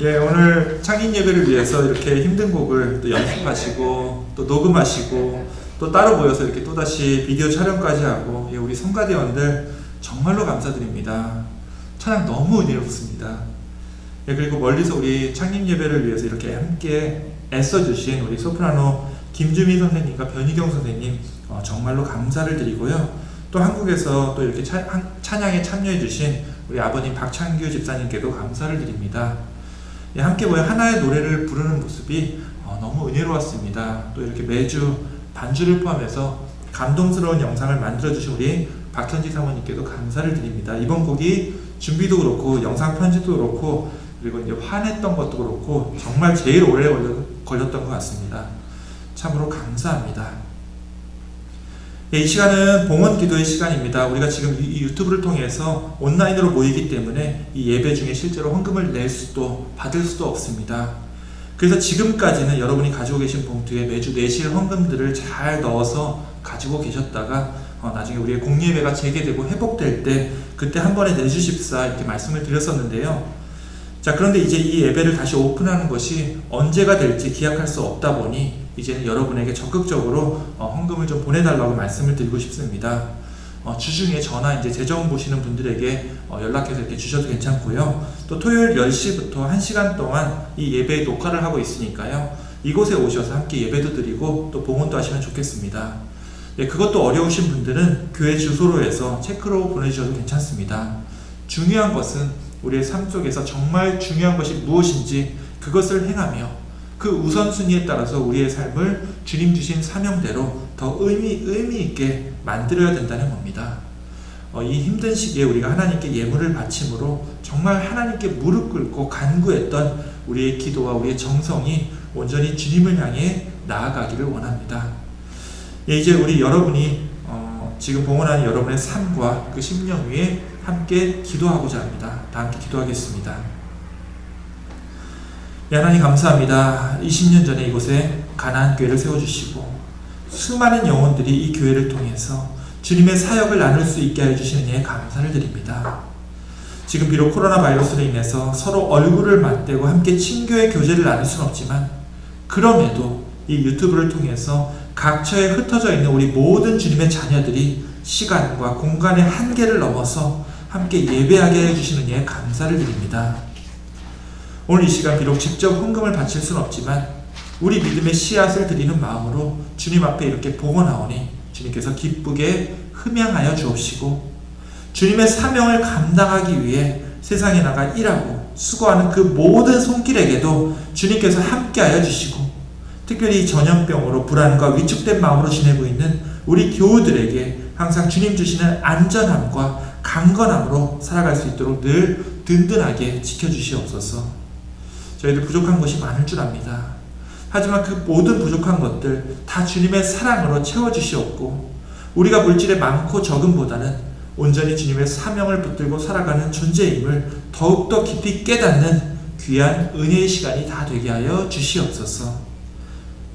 예, 오늘 창립 예배를 위해서 이렇게 힘든 곡을 또 연습하시고 또 녹음하시고 또 따로 모여서 이렇게 또다시 비디오 촬영까지 하고, 예, 우리 성가대원들 정말로 감사드립니다. 찬양 너무 은혜롭습니다. 예, 그리고 멀리서 우리 창립 예배를 위해서 이렇게 함께 애써주신 우리 소프라노 김주미 선생님과 변희경 선생님 정말로 감사를 드리고요. 또 한국에서 또 이렇게 찬양에 참여해주신 우리 아버님 박창규 집사님께도 감사를 드립니다. 예, 함께 모여 하나의 노래를 부르는 모습이 너무 은혜로웠습니다. 또 이렇게 매주 반주를 포함해서 감동스러운 영상을 만들어주신 우리 박현지 사모님께도 감사를 드립니다. 이번 곡이 준비도 그렇고 영상 편집도 그렇고 그리고 이제 화냈던 것도 그렇고 정말 제일 오래 걸렸던 것 같습니다. 참으로 감사합니다. 예, 이 시간은 봉헌 기도의 시간입니다. 우리가 지금 이 유튜브를 통해서 온라인으로 모이기 때문에 이 예배 중에 실제로 헌금을 낼 수도 받을 수도 없습니다. 그래서 지금까지는 여러분이 가지고 계신 봉투에 매주 내실 헌금들을 잘 넣어서 가지고 계셨다가 나중에 우리의 공예배가 재개되고 회복될 때 그때 한 번에 내주십사 이렇게 말씀을 드렸었는데요. 자, 그런데 이제 이 예배를 다시 오픈하는 것이 언제가 될지 기약할 수 없다 보니 이제는 여러분에게 적극적으로 헌금을 좀 보내달라고 말씀을 드리고 싶습니다. 주중에 전화 이제 재정 보시는 분들에게 연락해서 이렇게 주셔도 괜찮고요. 또 토요일 10시부터 1시간 동안 이 예배 녹화를 하고 있으니까요. 이곳에 오셔서 함께 예배도 드리고 또 봉헌도 하시면 좋겠습니다. 예, 그것도 어려우신 분들은 교회 주소로 해서 체크로 보내주셔도 괜찮습니다. 중요한 것은 우리의 삶 속에서 정말 중요한 것이 무엇인지 그것을 행하며 그 우선순위에 따라서 우리의 삶을 주님 주신 사명대로 더 의미 있게 만들어야 된다는 겁니다. 이 힘든 시기에 우리가 하나님께 예물을 바침으로 정말 하나님께 무릎 꿇고 간구했던 우리의 기도와 우리의 정성이 온전히 주님을 향해 나아가기를 원합니다. 예, 이제 우리 여러분이 지금 봉헌하는 여러분의 삶과 그 심령 위에 함께 기도하고자 합니다. 다 함께 기도하겠습니다. 예, 하나님 감사합니다. 20년 전에 이곳에 가나안 교회를 세워주시고 수많은 영혼들이 이 교회를 통해서 주님의 사역을 나눌 수 있게 해주시는 예 감사를 드립니다. 지금 비록 코로나 바이러스로 인해서 서로 얼굴을 맞대고 함께 친교의 교제를 나눌 수는 없지만 그럼에도 이 유튜브를 통해서 각처에 흩어져 있는 우리 모든 주님의 자녀들이 시간과 공간의 한계를 넘어서 함께 예배하게 해주시는 예 감사를 드립니다. 오늘 이 시간 비록 직접 헌금을 바칠 수는 없지만 우리 믿음의 씨앗을 드리는 마음으로 주님 앞에 이렇게 봉헌하오니 주님께서 기쁘게 흠양하여 주옵시고 주님의 사명을 감당하기 위해 세상에 나가 일하고 수고하는 그 모든 손길에게도 주님께서 함께하여 주시고 특별히 전염병으로 불안과 위축된 마음으로 지내고 있는 우리 교우들에게 항상 주님 주시는 안전함과 강건함으로 살아갈 수 있도록 늘 든든하게 지켜주시옵소서. 저희들 부족한 것이 많을 줄 압니다. 하지만 그 모든 부족한 것들 다 주님의 사랑으로 채워주시옵고 우리가 물질에 많고 적음보다는 온전히 주님의 사명을 붙들고 살아가는 존재임을 더욱더 깊이 깨닫는 귀한 은혜의 시간이 다 되게 하여 주시옵소서.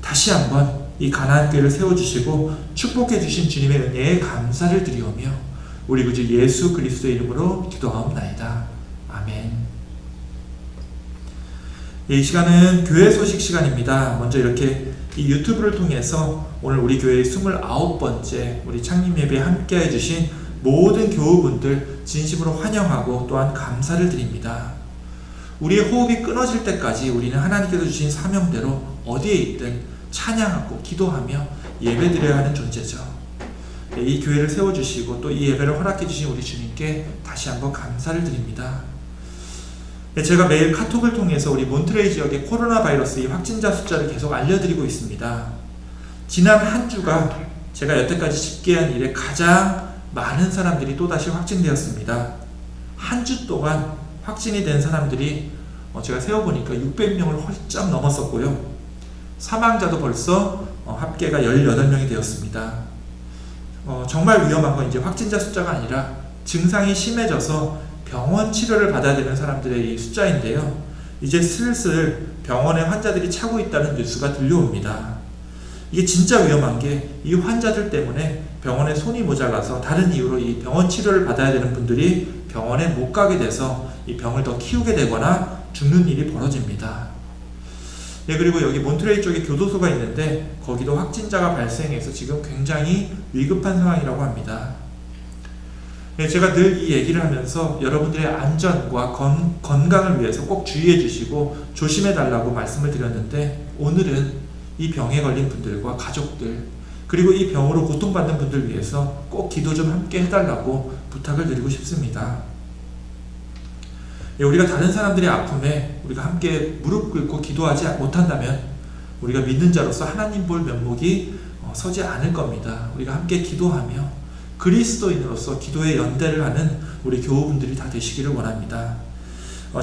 다시 한번 이 가나안 교회를 세워주시고 축복해 주신 주님의 은혜에 감사를 드리오며 우리 구주 예수 그리스도의 이름으로 기도하옵나이다. 아멘. 이 시간은 교회 소식 시간입니다. 먼저 이렇게 이 유튜브를 통해서 오늘 우리 교회의 29번째 우리 창립 예배에 함께 해주신 모든 교우분들 진심으로 환영하고 또한 감사를 드립니다. 우리의 호흡이 끊어질 때까지 우리는 하나님께서 주신 사명대로 어디에 있든 찬양하고 기도하며 예배드려야 하는 존재죠. 이 교회를 세워주시고 또 이 예배를 허락해 주신 우리 주님께 다시 한번 감사를 드립니다. 제가 매일 카톡을 통해서 우리 몬트레이 지역의 코로나 바이러스 확진자 숫자를 계속 알려드리고 있습니다. 지난 한 주가 제가 여태까지 집계한 일에 가장 많은 사람들이 또다시 확진되었습니다. 한 주 동안 확진이 된 사람들이 제가 세어보니까 600명을 훌쩍 넘었었고요. 사망자도 벌써 합계가 18명이 되었습니다. 정말 위험한 건 이제 확진자 숫자가 아니라 증상이 심해져서 병원 치료를 받아야 되는 사람들의 이 숫자인데요. 이제 슬슬 병원에 환자들이 차고 있다는 뉴스가 들려옵니다. 이게 진짜 위험한 게 이 환자들 때문에 병원에 손이 모자라서 다른 이유로 이 병원 치료를 받아야 되는 분들이 병원에 못 가게 돼서 이 병을 더 키우게 되거나 죽는 일이 벌어집니다. 네, 그리고 여기 몬트레이 쪽에 교도소가 있는데 거기도 확진자가 발생해서 지금 굉장히 위급한 상황이라고 합니다. 네, 제가 늘 이 얘기를 하면서 여러분들의 안전과 건강을 위해서 꼭 주의해 주시고 조심해 달라고 말씀을 드렸는데, 오늘은 이 병에 걸린 분들과 가족들, 그리고 이 병으로 고통받는 분들 위해서 꼭 기도 좀 함께 해달라고 부탁을 드리고 싶습니다. 예, 우리가 다른 사람들의 아픔에 우리가 함께 무릎 꿇고 기도하지 못한다면 우리가 믿는 자로서 하나님 볼 면목이 서지 않을 겁니다. 우리가 함께 기도하며 그리스도인으로서 기도에 연대를 하는 우리 교우분들이 다 되시기를 원합니다.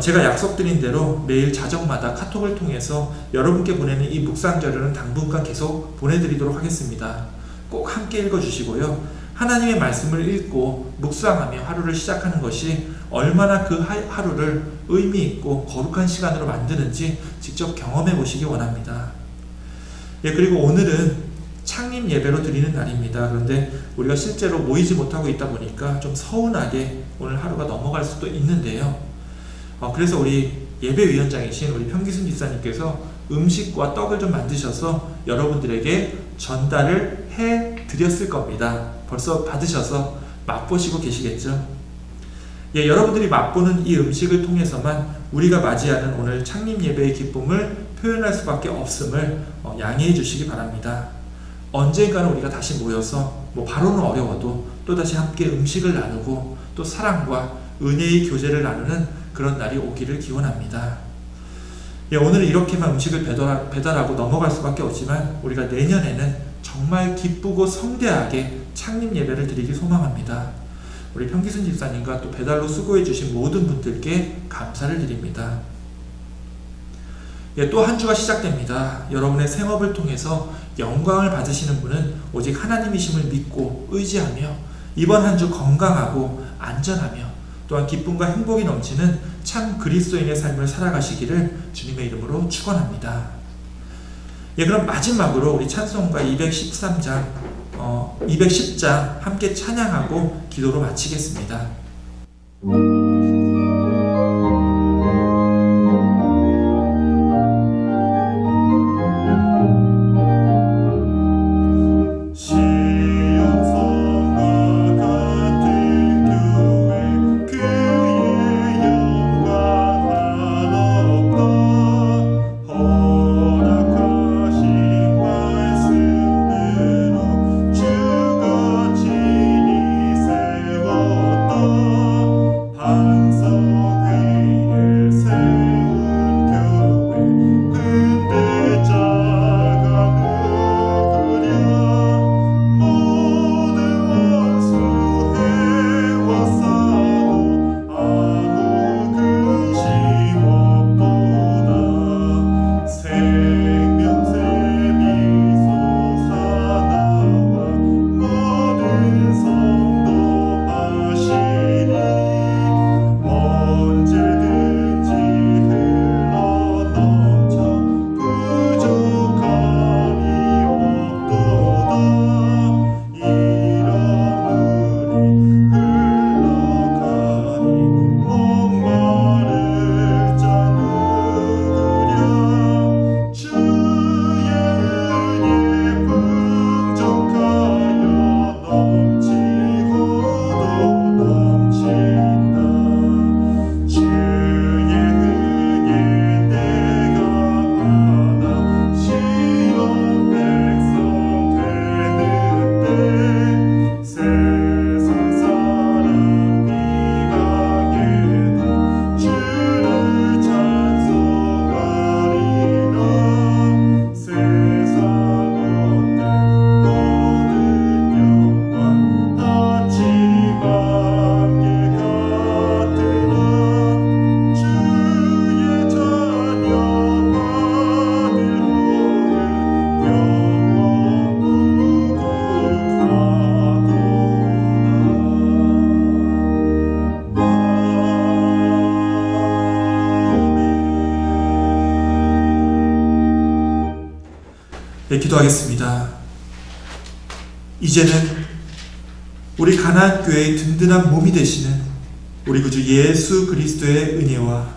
제가 약속드린 대로 매일 자정마다 카톡을 통해서 여러분께 보내는 이 묵상자료는 당분간 계속 보내드리도록 하겠습니다. 꼭 함께 읽어주시고요. 하나님의 말씀을 읽고 묵상하며 하루를 시작하는 것이 얼마나 그 하루를 의미 있고 거룩한 시간으로 만드는지 직접 경험해 보시기 원합니다. 예, 그리고 오늘은 창립 예배로 드리는 날입니다. 그런데 우리가 실제로 모이지 못하고 있다 보니까 좀 서운하게 오늘 하루가 넘어갈 수도 있는데요. 그래서 우리 예배위원장이신 우리 평기순 집사님께서 음식과 떡을 좀 만드셔서 여러분들에게 전달을 해 드렸을 겁니다. 벌써 받으셔서 맛보시고 계시겠죠? 예, 여러분들이 맛보는 이 음식을 통해서만 우리가 맞이하는 오늘 창립 예배의 기쁨을 표현할 수밖에 없음을 양해해 주시기 바랍니다. 언젠가는 우리가 다시 모여서 바로는 어려워도 또다시 함께 음식을 나누고 또 사랑과 은혜의 교제를 나누는 그런 날이 오기를 기원합니다. 예, 오늘은 이렇게만 음식을 배달하고 넘어갈 수밖에 없지만 우리가 내년에는 정말 기쁘고 성대하게 창립 예배를 드리기 소망합니다. 우리 평기순 집사님과 또 배달로 수고해 주신 모든 분들께 감사를 드립니다. 예, 또 한 주가 시작됩니다. 여러분의 생업을 통해서 영광을 받으시는 분은 오직 하나님이심을 믿고 의지하며 이번 한 주 건강하고 안전하며 또한 기쁨과 행복이 넘치는 참 그리스도인의 삶을 살아가시기를 주님의 이름으로 축원합니다. 예, 그럼 마지막으로 우리 찬송가 210장 함께 찬양하고 기도로 마치겠습니다.
한
네, 기도하겠습니다. 이제는 우리 가나안 교회의 든든한 몸이 되시는 우리 구주 예수 그리스도의 은혜와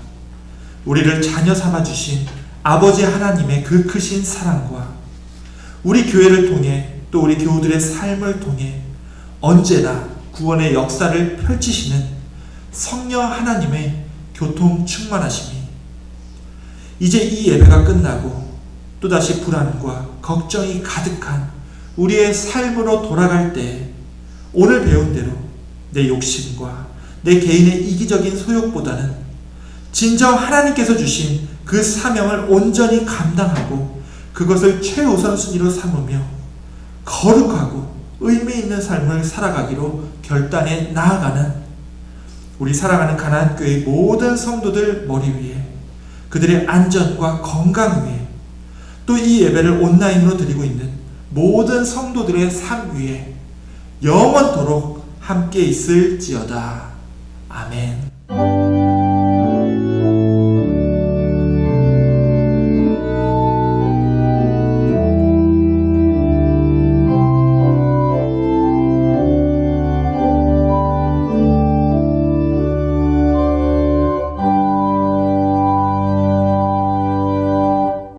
우리를 자녀 삼아 주신 아버지 하나님의 그 크신 사랑과 우리 교회를 통해 또 우리 교우들의 삶을 통해 언제나 구원의 역사를 펼치시는 성령 하나님의 교통 충만하심이 이제 이 예배가 끝나고 또다시 불안과 걱정이 가득한 우리의 삶으로 돌아갈 때 오늘 배운 대로 내 욕심과 내 개인의 이기적인 소욕보다는 진정 하나님께서 주신 그 사명을 온전히 감당하고 그것을 최우선순위로 삼으며 거룩하고 의미 있는 삶을 살아가기로 결단해 나아가는 우리 사랑하는 가나안 교회의 모든 성도들 머리 위에 그들의 안전과 건강 위에 또 이 예배를 온라인으로 드리고 있는 모든 성도들의 삶 위에 영원토록 함께 있을지어다. 아멘.